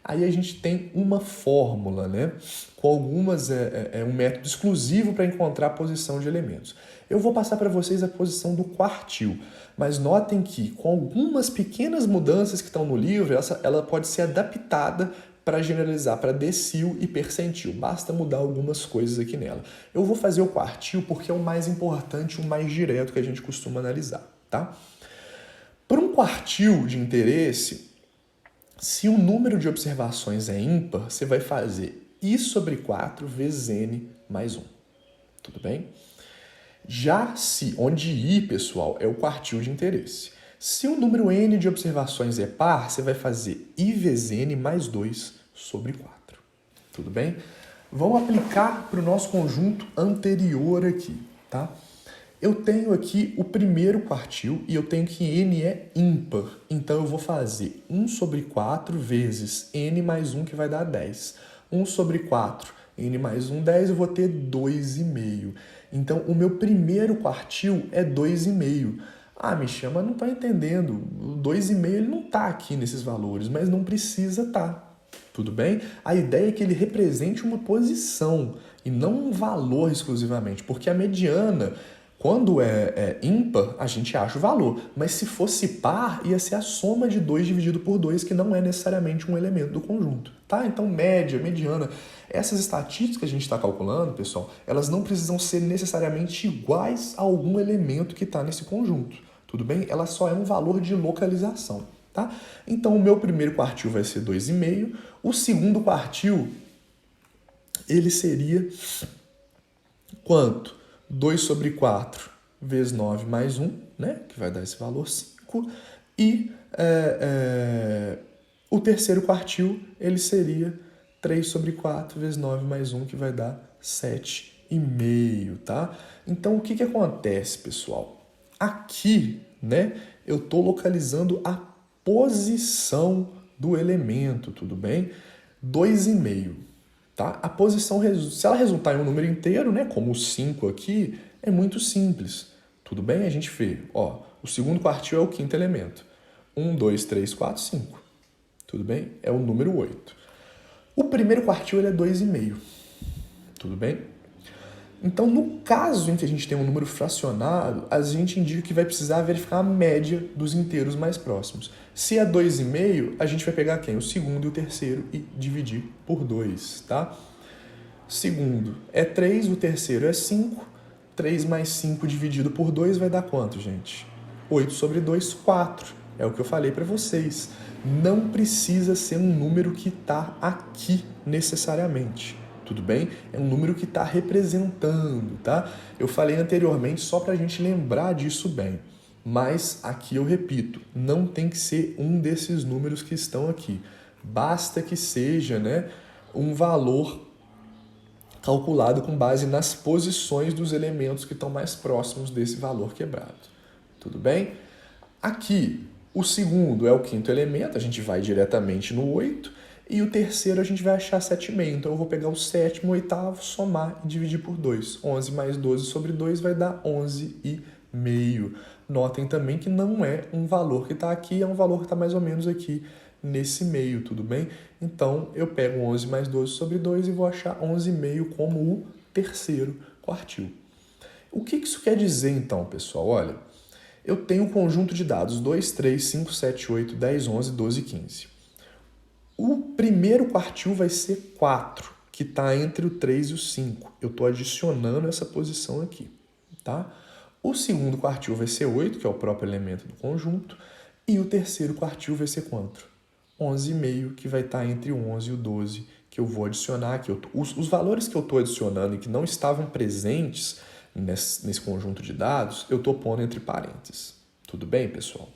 Aí a gente tem uma fórmula, né? Com algumas, um método exclusivo para encontrar a posição de elementos. Eu vou passar para vocês a posição do quartil, mas notem que com algumas pequenas mudanças que estão no livro, ela pode ser adaptada para generalizar para decil e percentil. Basta mudar algumas coisas aqui nela. Eu vou fazer o quartil porque é o mais importante, o mais direto que a gente costuma analisar, tá? Para um quartil de interesse, se o número de observações é ímpar, você vai fazer i sobre 4 vezes n mais 1. Tudo bem? Já se, onde i, pessoal, é o quartil de interesse. Se o número n de observações é par, você vai fazer i vezes n mais 2 sobre 4. Tudo bem? Vamos aplicar para o nosso conjunto anterior aqui, tá? Eu tenho aqui o primeiro quartil e eu tenho que n é ímpar. Então, eu vou fazer 1 sobre 4 vezes n mais 1, que vai dar 10. 1 sobre 4, n mais 1, 10, eu vou ter 2,5. Então, o meu primeiro quartil é 2,5. Ah, me chama, não está entendendo. O 2,5 ele não está aqui nesses valores, mas não precisa estar. Tudo bem? A ideia é que ele represente uma posição e não um valor exclusivamente, porque a mediana, quando é ímpar, a gente acha o valor, mas se fosse par, ia ser a soma de 2 dividido por 2, que não é necessariamente um elemento do conjunto. Tá? Então, média, mediana, essas estatísticas que a gente está calculando, pessoal, elas não precisam ser necessariamente iguais a algum elemento que está nesse conjunto. Tudo bem? Ela só é um valor de localização. Tá? Então, o meu primeiro quartil vai ser 2,5. O segundo quartil, ele seria quanto? 2 sobre 4 vezes 9 mais 1, né? Que vai dar esse valor 5. E o terceiro quartil, ele seria 3 sobre 4 vezes 9 mais 1, que vai dar 7,5, tá? Então, o que acontece, pessoal? Aqui, né, eu estou localizando a posição do elemento, tudo bem? 2,5, tá? A posição, se ela resultar em um número inteiro, né, como o 5 aqui, é muito simples, tudo bem? A gente vê, ó, o segundo quartil é o quinto elemento. 1, 2, 3, 4, 5. Tudo bem? É o número 8. O primeiro quartil ele é 2,5. Tudo bem? Então, no caso em que a gente tem um número fracionado, a gente indica que vai precisar verificar a média dos inteiros mais próximos. Se é 2,5, a gente vai pegar quem? O segundo e o terceiro e dividir por 2, tá? Segundo é 3, o terceiro é 5. 3 mais 5 dividido por 2 vai dar quanto, gente? 8 sobre 2, 4. É o que eu falei para vocês. Não precisa ser um número que está aqui necessariamente. Tudo bem? É um número que está representando, tá? Eu falei anteriormente só para a gente lembrar disso bem. Mas aqui eu repito, não tem que ser um desses números que estão aqui. Basta que seja, né, um valor calculado com base nas posições dos elementos que estão mais próximos desse valor quebrado. Tudo bem? Aqui, o segundo é o quinto elemento, a gente vai diretamente no 8. E o terceiro a gente vai achar 7,5. Então eu vou pegar o sétimo, o oitavo, somar e dividir por 2. 11 mais 12 sobre 2 vai dar 11,5. Notem também que não é um valor que está aqui, é um valor que está mais ou menos aqui nesse meio, tudo bem? Então eu pego 11 mais 12 sobre 2 e vou achar 11,5 como o terceiro quartil. O que isso quer dizer então, pessoal? Olha, eu tenho um conjunto de dados 2, 3, 5, 7, 8, 10, 11, 12 e 15. O primeiro quartil vai ser 4, que está entre o 3 e o 5. Eu estou adicionando essa posição aqui, tá? O segundo quartil vai ser 8, que é o próprio elemento do conjunto. E o terceiro quartil vai ser quanto? 11,5, que vai estar entre o 11 e o 12, que eu vou adicionar aqui. Os valores que eu estou adicionando e que não estavam presentes nesse conjunto de dados, eu estou pondo entre parênteses. Tudo bem, pessoal?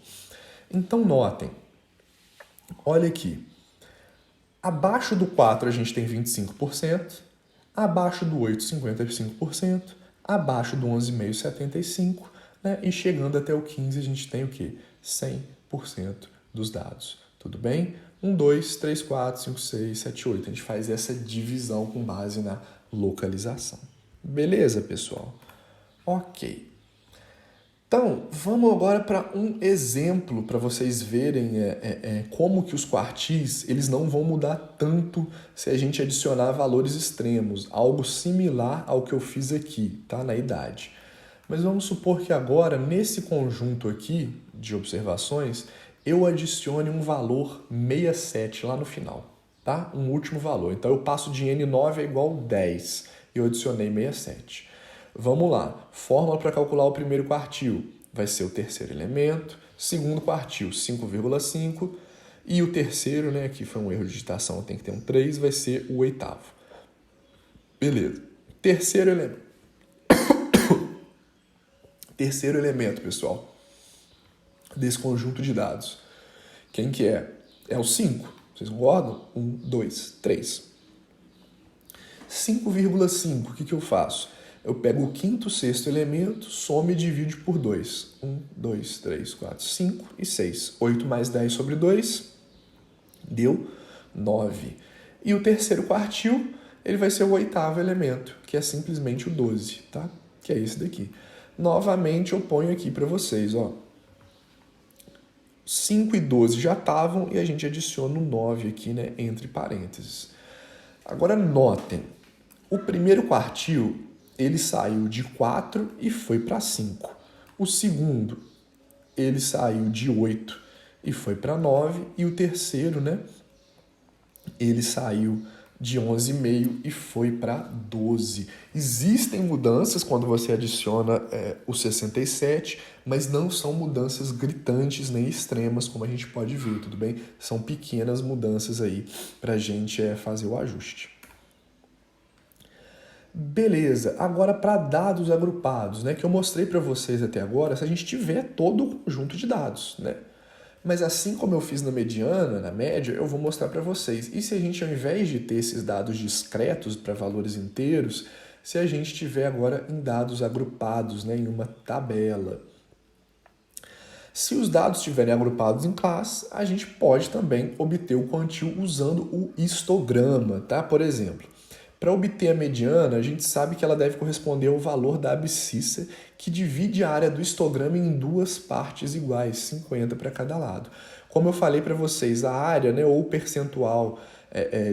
Então, notem. Olha aqui. Abaixo do 4 a gente tem 25%, abaixo do 8, 55%, abaixo do 11,5, 75%, né? E chegando até o 15 a gente tem o quê? 100% dos dados. Tudo bem? 1, 2, 3, 4, 5, 6, 7, 8. A gente faz essa divisão com base na localização. Beleza, pessoal? Ok. Então, vamos agora para um exemplo para vocês verem como que os quartis eles não vão mudar tanto se a gente adicionar valores extremos, algo similar ao que eu fiz aqui, tá? Na idade. Mas vamos supor que agora, nesse conjunto aqui de observações, eu adicione um valor 67 lá no final, tá? Um último valor. Então, eu passo de N9 é igual a 10 e eu adicionei 67. Vamos lá, fórmula para calcular o primeiro quartil vai ser o terceiro elemento, segundo quartil 5,5 e o terceiro, né, aqui foi um erro de digitação, tem que ter um 3, vai ser o oitavo. Beleza, terceiro elemento. Terceiro elemento, pessoal, desse conjunto de dados. Quem que é? É o 5, vocês concordam? 1, 2, 3. 5,5, o que eu faço? Eu pego o quinto, sexto elemento, somo e divido por 2. 1, 2, 3, 4, 5 e 6. 8 mais 10 sobre 2 deu 9. E o terceiro quartil, ele vai ser o oitavo elemento, que é simplesmente o 12, tá? Que é esse daqui. Novamente eu ponho aqui para vocês, ó. 5 e 12 já estavam e a gente adiciona o 9 aqui, né, entre parênteses. Agora notem, o primeiro quartil ele saiu de 4 e foi para 5. O segundo, ele saiu de 8 e foi para 9. E o terceiro, né, ele saiu de 11,5 e foi para 12. Existem mudanças quando você adiciona o 67, mas não são mudanças gritantes nem extremas, como a gente pode ver, tudo bem? São pequenas mudanças aí para a gente fazer o ajuste. Beleza, agora para dados agrupados, né, que eu mostrei para vocês até agora, se a gente tiver todo o conjunto de dados, né? Mas assim como eu fiz na mediana, na média, eu vou mostrar para vocês. E se a gente, ao invés de ter esses dados discretos para valores inteiros, se a gente tiver agora em dados agrupados, né, em uma tabela? Se os dados estiverem agrupados em classe, a gente pode também obter o quantil usando o histograma, tá? Por exemplo, para obter a mediana, a gente sabe que ela deve corresponder ao valor da abscissa, que divide a área do histograma em duas partes iguais, 50 para cada lado. Como eu falei para vocês, a área, né, ou o percentual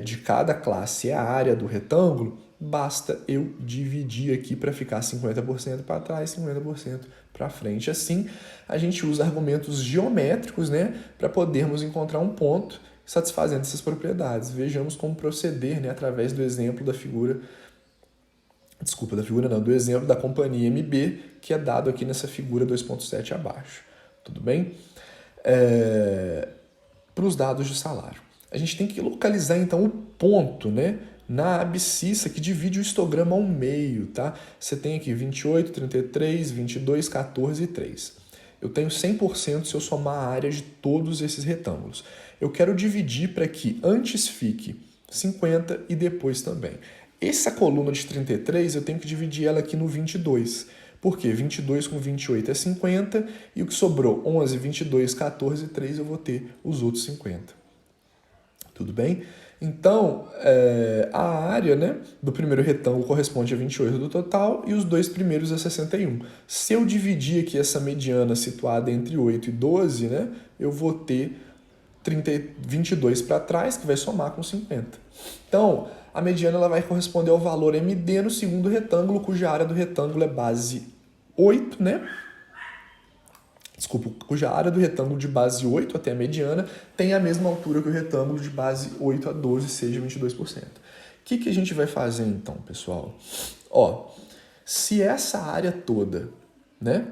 de cada classe é a área do retângulo, basta eu dividir aqui para ficar 50% para trás, 50% para frente. Assim, a gente usa argumentos geométricos, né, para podermos encontrar um ponto satisfazendo essas propriedades. Vejamos como proceder, né, através do exemplo da figura, do exemplo da companhia MB, que é dado aqui nessa figura 2.7 abaixo. Tudo bem? Para os dados de salário. A gente tem que localizar, então, o ponto, né, na abscissa que divide o histograma ao meio, tá? Você tem aqui 28, 33, 22, 14 e 3. Eu tenho 100% se eu somar a área de todos esses retângulos. Eu quero dividir para que antes fique 50 e depois também. Essa coluna de 33, eu tenho que dividir ela aqui no 22. Por quê? 22 com 28 é 50, e o que sobrou, 11, 22, 14 e 3, eu vou ter os outros 50. Tudo bem? Então, a área, né, do primeiro retângulo corresponde a 28 do total e os dois primeiros a 61. Se eu dividir aqui essa mediana situada entre 8 e 12, né, eu vou ter 22 para trás, que vai somar com 50. Então, a mediana ela vai corresponder ao valor MD no segundo retângulo, cuja área do retângulo é base 8, né? Desculpa, cuja área do retângulo de base 8 até a mediana tem a mesma altura que o retângulo de base 8 a 12, seja 22%. O que a gente vai fazer então, pessoal? Ó, se essa área toda, né,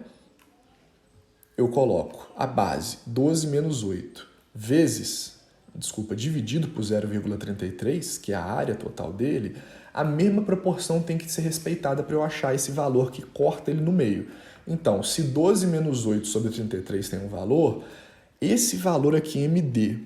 eu coloco a base 12 menos 8 dividido por 0,33, que é a área total dele, a mesma proporção tem que ser respeitada para eu achar esse valor que corta ele no meio. Então, se 12 menos 8 sobre 33 tem um valor, esse valor aqui, MD,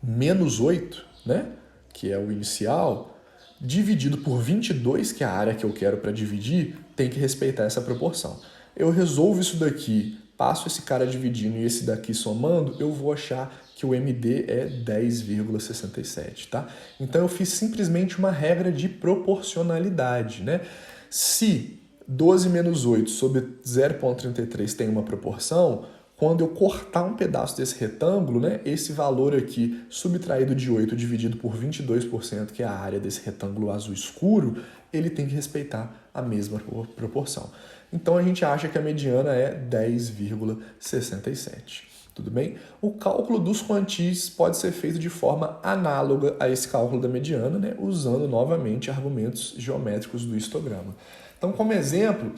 menos 8, né, que é o inicial, dividido por 22, que é a área que eu quero para dividir, tem que respeitar essa proporção. Eu resolvo isso daqui, passo esse cara dividindo e esse daqui somando, eu vou achar que o MD é 10,67, tá? Então eu fiz simplesmente uma regra de proporcionalidade, né? Se 12 menos 8 sobre 0,33 tem uma proporção, quando eu cortar um pedaço desse retângulo, né, esse valor aqui subtraído de 8 dividido por 22%, que é a área desse retângulo azul escuro, ele tem que respeitar a mesma proporção. Então a gente acha que a mediana é 10,67. Tudo bem? O cálculo dos quantis pode ser feito de forma análoga a esse cálculo da mediana, né, usando novamente argumentos geométricos do histograma. Então, como exemplo,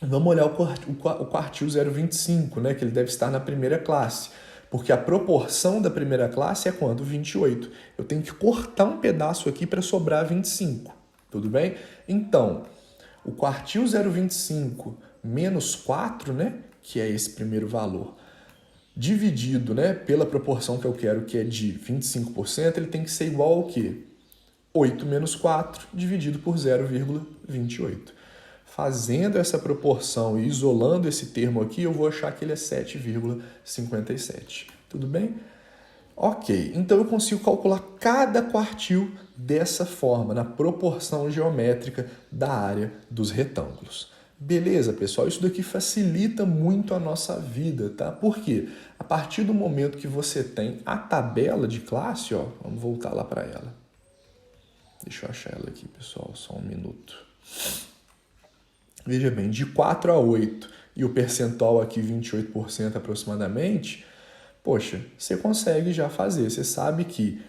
vamos olhar o quartil 0,25, né, que ele deve estar na primeira classe, porque a proporção da primeira classe é quanto? 28. Eu tenho que cortar um pedaço aqui para sobrar 25, tudo bem? Então, o quartil 0,25 menos 4, né, que é esse primeiro valor, dividido, né, pela proporção que eu quero, que é de 25%, ele tem que ser igual ao quê? 8 menos 4 dividido por 0,28. Fazendo essa proporção e isolando esse termo aqui, eu vou achar que ele é 7,57. Tudo bem? Ok, então eu consigo calcular cada quartil dessa forma, na proporção geométrica da área dos retângulos. Beleza, pessoal? Isso daqui facilita muito a nossa vida, tá? Por quê? A partir do momento que você tem a tabela de classe, ó, vamos voltar lá para ela. Deixa eu achar ela aqui, pessoal, só um minuto. Veja bem, de 4 a 8 e o percentual aqui 28% aproximadamente, poxa, você consegue já fazer. Você sabe que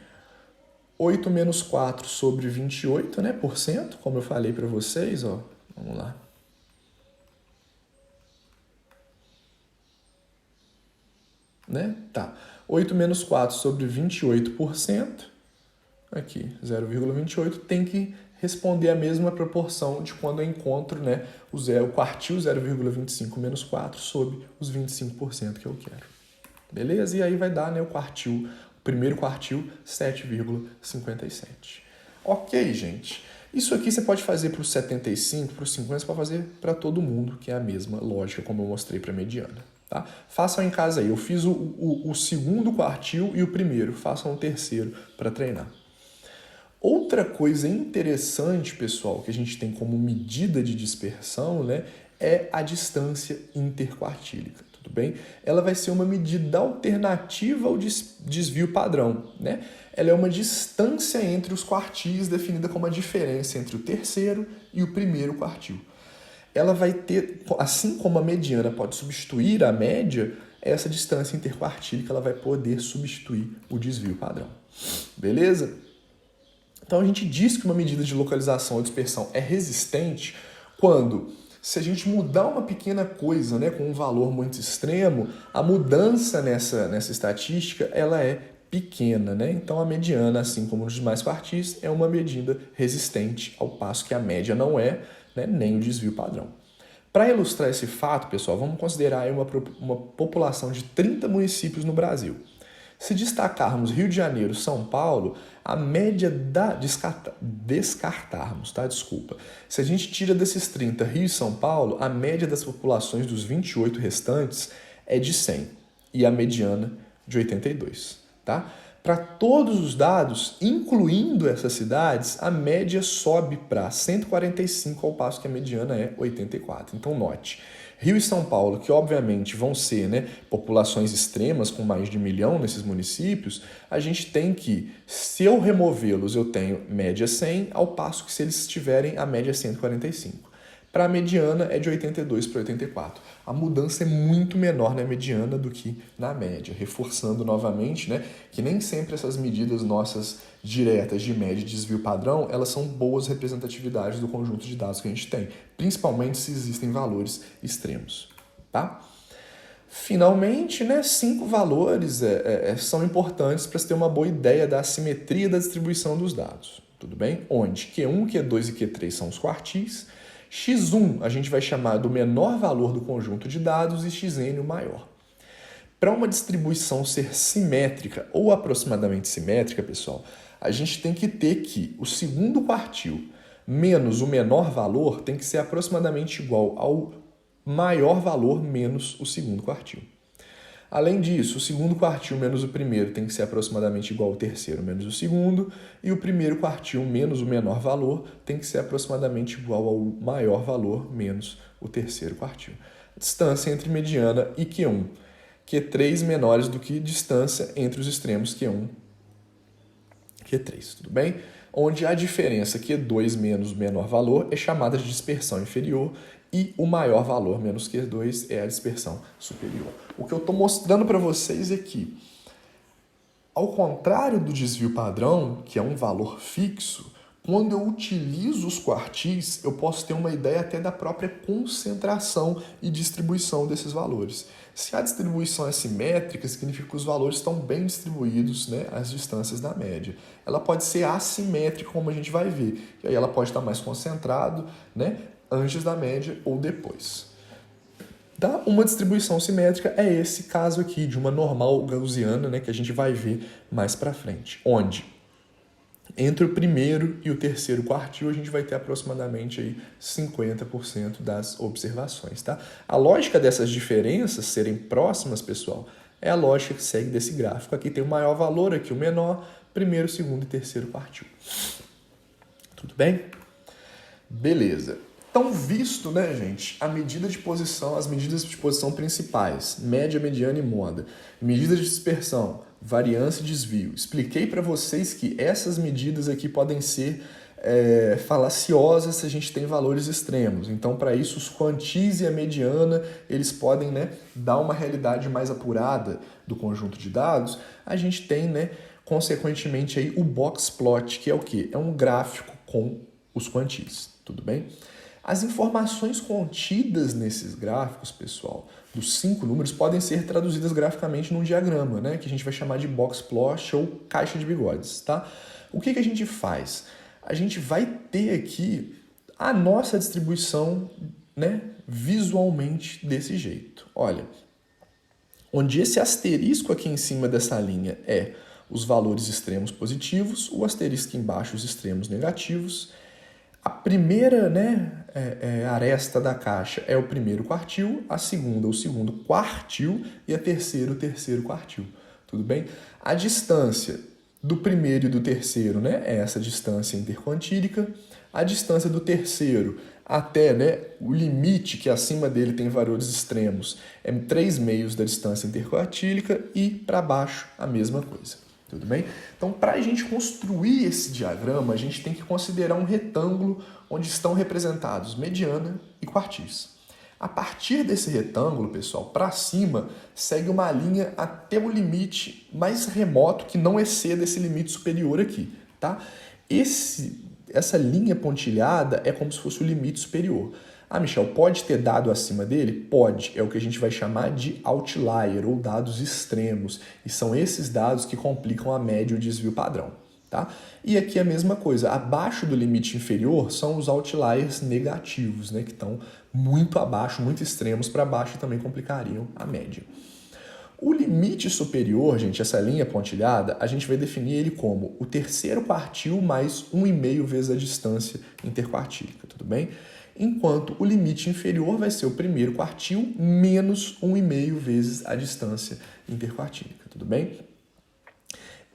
8 menos 4 sobre 28, né, por cento, como eu falei para vocês, ó, vamos lá. Né? Tá. 8 menos 4 sobre 28%, aqui, 0,28, tem que responder a mesma proporção de quando eu encontro, né, o quartil 0,25 menos 4 sobre os 25% que eu quero. Beleza? E aí vai dar, né, o primeiro quartil, 7,57. Ok, gente. Isso aqui você pode fazer para os 75, para os 50, você pode fazer para todo mundo, que é a mesma lógica, como eu mostrei para a mediana. Tá? Façam em casa aí. Eu fiz o segundo quartil e o primeiro. Façam o terceiro para treinar. Outra coisa interessante, pessoal, que a gente tem como medida de dispersão, né, é a distância interquartílica, tudo bem? Ela vai ser uma medida alternativa ao desvio padrão, né? Ela é uma distância entre os quartis definida como a diferença entre o terceiro e o primeiro quartil. Ela vai ter, assim como a mediana pode substituir a média, essa distância interquartílica ela vai poder substituir o desvio padrão. Beleza? Então a gente diz que uma medida de localização ou dispersão é resistente quando, se a gente mudar uma pequena coisa, né, com um valor muito extremo, a mudança nessa estatística ela é pequena, né? Então a mediana, assim como os demais quartis, é uma medida resistente, ao passo que a média não é, né, nem o desvio padrão. Para ilustrar esse fato, pessoal, vamos considerar uma população de 30 municípios no Brasil. Se destacarmos Rio de Janeiro, São Paulo, a média descartarmos, tá? Desculpa. Se a gente tira desses 30 Rio e São Paulo, a média das populações dos 28 restantes é de 100 e a mediana de 82, tá? Para todos os dados, incluindo essas cidades, a média sobe para 145, ao passo que a mediana é 84. Então, note, Rio e São Paulo, que obviamente vão ser, né, populações extremas com mais de 1 milhão nesses municípios, a gente tem que, se eu removê-los, eu tenho média 100, ao passo que se eles tiverem, a média é 145. Para a mediana é de 82 para 84. A mudança é muito menor na mediana do que na média, reforçando novamente, né, que nem sempre essas medidas nossas diretas de média e desvio padrão, elas são boas representatividades do conjunto de dados que a gente tem, principalmente se existem valores extremos, tá? Finalmente, né, 5 valores são importantes para se ter uma boa ideia da assimetria da distribuição dos dados, tudo bem? Onde Q1, Q2 e Q3 são os quartis, x1 a gente vai chamar do menor valor do conjunto de dados e xn o maior. Para uma distribuição ser simétrica ou aproximadamente simétrica, pessoal, a gente tem que ter que o segundo quartil menos o menor valor tem que ser aproximadamente igual ao maior valor menos o segundo quartil. Além disso, o segundo quartil menos o primeiro tem que ser aproximadamente igual ao terceiro menos o segundo, e o primeiro quartil menos o menor valor tem que ser aproximadamente igual ao maior valor menos o terceiro quartil. Distância entre mediana e Q1. Q3 menores do que distância entre os extremos Q1 e Q3, tudo bem? Onde a diferença Q2 menos o menor valor é chamada de dispersão inferior e o maior valor menos Q2 é a dispersão superior. O que eu estou mostrando para vocês é que, ao contrário do desvio padrão, que é um valor fixo, quando eu utilizo os quartis, eu posso ter uma ideia até da própria concentração e distribuição desses valores. Se a distribuição é simétrica, significa que os valores estão bem distribuídos, né, às distâncias da média. Ela pode ser assimétrica, como a gente vai ver, e aí ela pode estar mais concentrado, né, antes da média ou depois. Tá? Uma distribuição simétrica é esse caso aqui, de uma normal gaussiana, né, que a gente vai ver mais para frente, onde entre o primeiro e o terceiro quartil a gente vai ter aproximadamente aí 50% das observações. Tá? A lógica dessas diferenças serem próximas, pessoal, é a lógica que segue desse gráfico. Aqui tem o maior valor, aqui o menor, primeiro, segundo e terceiro quartil. Tudo bem? Beleza. Então, visto, né, gente, a medida de posição, as medidas de posição principais, média, mediana e moda, medida de dispersão, variância e desvio. Expliquei para vocês que essas medidas aqui podem ser falaciosas se a gente tem valores extremos. Então, para isso, os quantis e a mediana, eles podem, né, dar uma realidade mais apurada do conjunto de dados. A gente tem, né, consequentemente, aí, o box plot, que é o quê? É um gráfico com os quantis, tudo bem? As informações contidas nesses gráficos, pessoal, dos 5 números, podem ser traduzidas graficamente num diagrama, né, que a gente vai chamar de box plot ou caixa de bigodes, tá? O que a gente faz? A gente vai ter aqui a nossa distribuição, né, visualmente desse jeito. Olha, onde esse asterisco aqui em cima dessa linha é os valores extremos positivos, o asterisco embaixo os extremos negativos. A primeira, né, aresta da caixa é o primeiro quartil, a segunda o segundo quartil e a terceira o terceiro quartil, tudo bem? A distância do primeiro e do terceiro, né, é essa distância interquantílica. A distância do terceiro até, né, o limite, que acima dele tem valores extremos, é 3/2 da distância interquartílica e para baixo a mesma coisa. Tudo bem? Então, para a gente construir esse diagrama, a gente tem que considerar um retângulo onde estão representados mediana e quartis. A partir desse retângulo, pessoal, para cima, segue uma linha até o limite mais remoto que não exceda esse limite superior aqui, tá? Essa linha pontilhada é como se fosse o limite superior. Ah, Michel, pode ter dado acima dele? Pode. É o que a gente vai chamar de outlier, ou dados extremos. E são esses dados que complicam a média e o desvio padrão. Tá? E aqui a mesma coisa. Abaixo do limite inferior são os outliers negativos, né, que estão muito abaixo, muito extremos para baixo e também complicariam a média. O limite superior, gente, essa linha pontilhada, a gente vai definir ele como o terceiro quartil mais 1,5 vezes a distância interquartílica, tudo bem? Enquanto o limite inferior vai ser o primeiro quartil menos 1,5 vezes a distância interquartílica, tudo bem?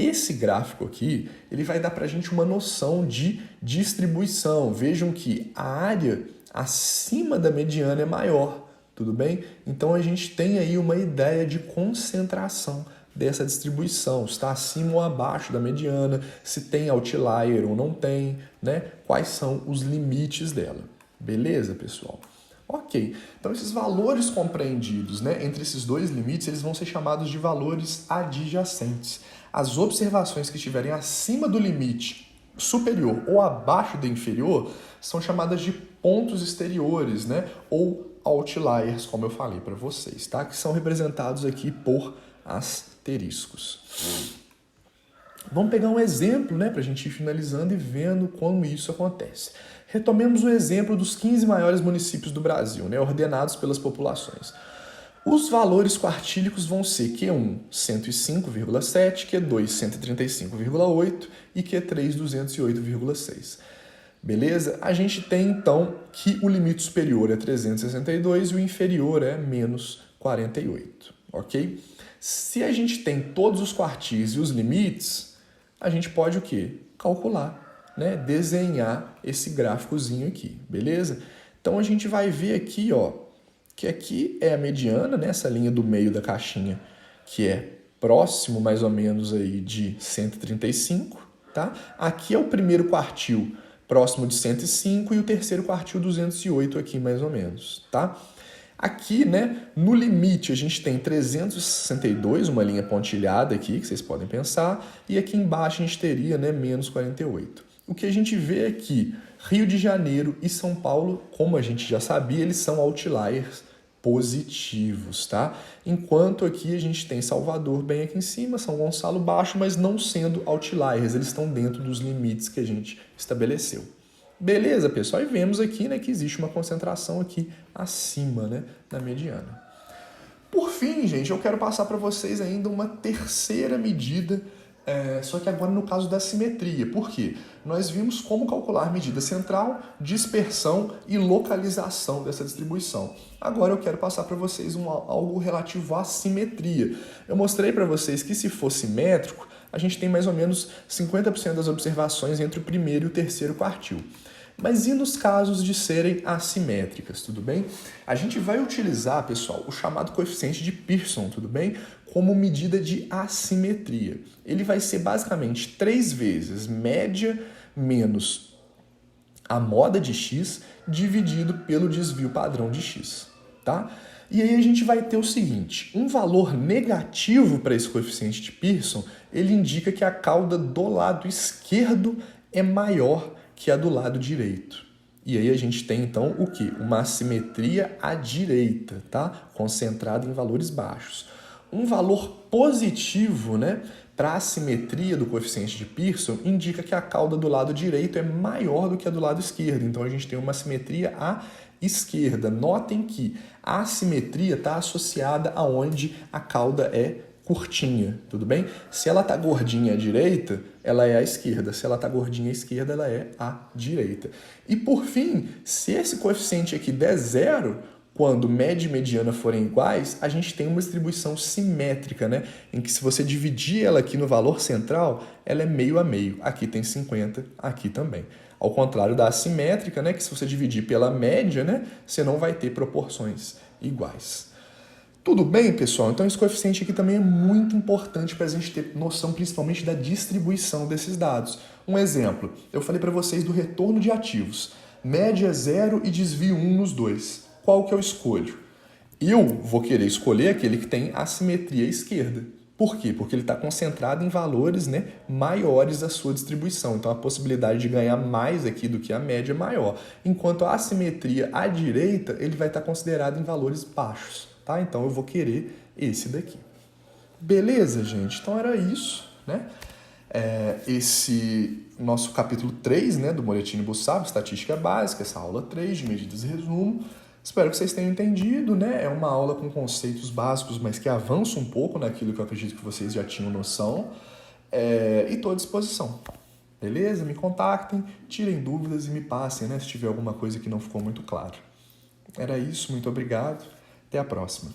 Esse gráfico aqui, ele vai dar para a gente uma noção de distribuição. Vejam que a área acima da mediana é maior, tudo bem? Então a gente tem aí uma ideia de concentração dessa distribuição, se está acima ou abaixo da mediana, se tem outlier ou não tem, né? Quais são os limites dela. Beleza, pessoal? Ok, então esses valores compreendidos, né, entre esses dois limites, eles vão ser chamados de valores adjacentes. As observações que estiverem acima do limite superior ou abaixo do inferior são chamadas de pontos exteriores, né, ou outliers, como eu falei para vocês, tá? Que são representados aqui por asteriscos. Vamos pegar um exemplo, né, para a gente ir finalizando e vendo como isso acontece. Retomemos o exemplo dos 15 maiores municípios do Brasil, né, ordenados pelas populações. Os valores quartílicos vão ser Q1, 105,7, Q2, 135,8 e Q3, 208,6. Beleza? A gente tem, então, que o limite superior é 362 e o inferior é menos 48, ok? Se a gente tem todos os quartis e os limites, a gente pode o quê? Calcular, né? Desenhar esse gráficozinho aqui, beleza? Então a gente vai ver aqui, ó, que aqui é a mediana, né? Essa linha do meio da caixinha, que é próximo mais ou menos aí de 135, tá? Aqui é o primeiro quartil próximo de 105 e o terceiro quartil 208 aqui mais ou menos, tá? Aqui, né, no limite a gente tem 362, uma linha pontilhada aqui, que vocês podem pensar, e aqui embaixo a gente teria, né, menos 48. O que a gente vê aqui, Rio de Janeiro e São Paulo, como a gente já sabia, eles são outliers positivos, tá? Enquanto aqui a gente tem Salvador bem aqui em cima, São Gonçalo baixo, mas não sendo outliers, eles estão dentro dos limites que a gente estabeleceu. Beleza, pessoal? E vemos aqui, né, que existe uma concentração aqui acima, né, da mediana. Por fim, gente, eu quero passar para vocês ainda uma terceira medida, só que agora no caso da simetria. Por quê? Nós vimos como calcular medida central, dispersão e localização dessa distribuição. Agora eu quero passar para vocês algo relativo à simetria. Eu mostrei para vocês que se for simétrico, a gente tem mais ou menos 50% das observações entre o primeiro e o terceiro quartil. Mas e nos casos de serem assimétricas, tudo bem? A gente vai utilizar, pessoal, o chamado coeficiente de Pearson, tudo bem? Como medida de assimetria. Ele vai ser basicamente 3 vezes média menos a moda de x dividido pelo desvio padrão de x, tá? E aí a gente vai ter o seguinte, um valor negativo para esse coeficiente de Pearson, ele indica que a cauda do lado esquerdo é maior que a do lado direito. E aí a gente tem, então, o quê? Uma assimetria à direita, tá? Concentrada em valores baixos. Um valor positivo, né, para a assimetria do coeficiente de Pearson indica que a cauda do lado direito é maior do que a do lado esquerdo. Então a gente tem uma assimetria à esquerda. Notem que a assimetria está associada aonde a cauda é curtinha, tudo bem? Se ela tá gordinha à direita, ela é à esquerda. Se ela tá gordinha à esquerda, ela é à direita. E por fim, se esse coeficiente aqui der zero, quando média e mediana forem iguais, a gente tem uma distribuição simétrica, né? Em que se você dividir ela aqui no valor central, ela é meio a meio. Aqui tem 50, aqui também. Ao contrário da assimétrica, né? Que se você dividir pela média, né? Você não vai ter proporções iguais. Tudo bem, pessoal? Então esse coeficiente aqui também é muito importante para a gente ter noção principalmente da distribuição desses dados. Um exemplo, eu falei para vocês do retorno de ativos. Média 0 e desvio 1 nos dois. Qual que eu escolho? Eu vou querer escolher aquele que tem assimetria à esquerda. Por quê? Porque ele está concentrado em valores, né, maiores da sua distribuição. Então a possibilidade de ganhar mais aqui do que a média é maior. Enquanto a assimetria à direita, ele vai estar considerado em valores baixos. Tá? Então eu vou querer esse daqui. Beleza, gente? Então era isso, né? Esse nosso capítulo 3, né, do Moretti Bussab, Estatística Básica, essa aula 3 de medidas e resumo. Espero que vocês tenham entendido, né? É uma aula com conceitos básicos, mas que avança um pouco naquilo que eu acredito que vocês já tinham noção. E estou à disposição. Beleza? Me contactem, tirem dúvidas e me passem, né, se tiver alguma coisa que não ficou muito claro. Era isso, muito obrigado. Até a próxima.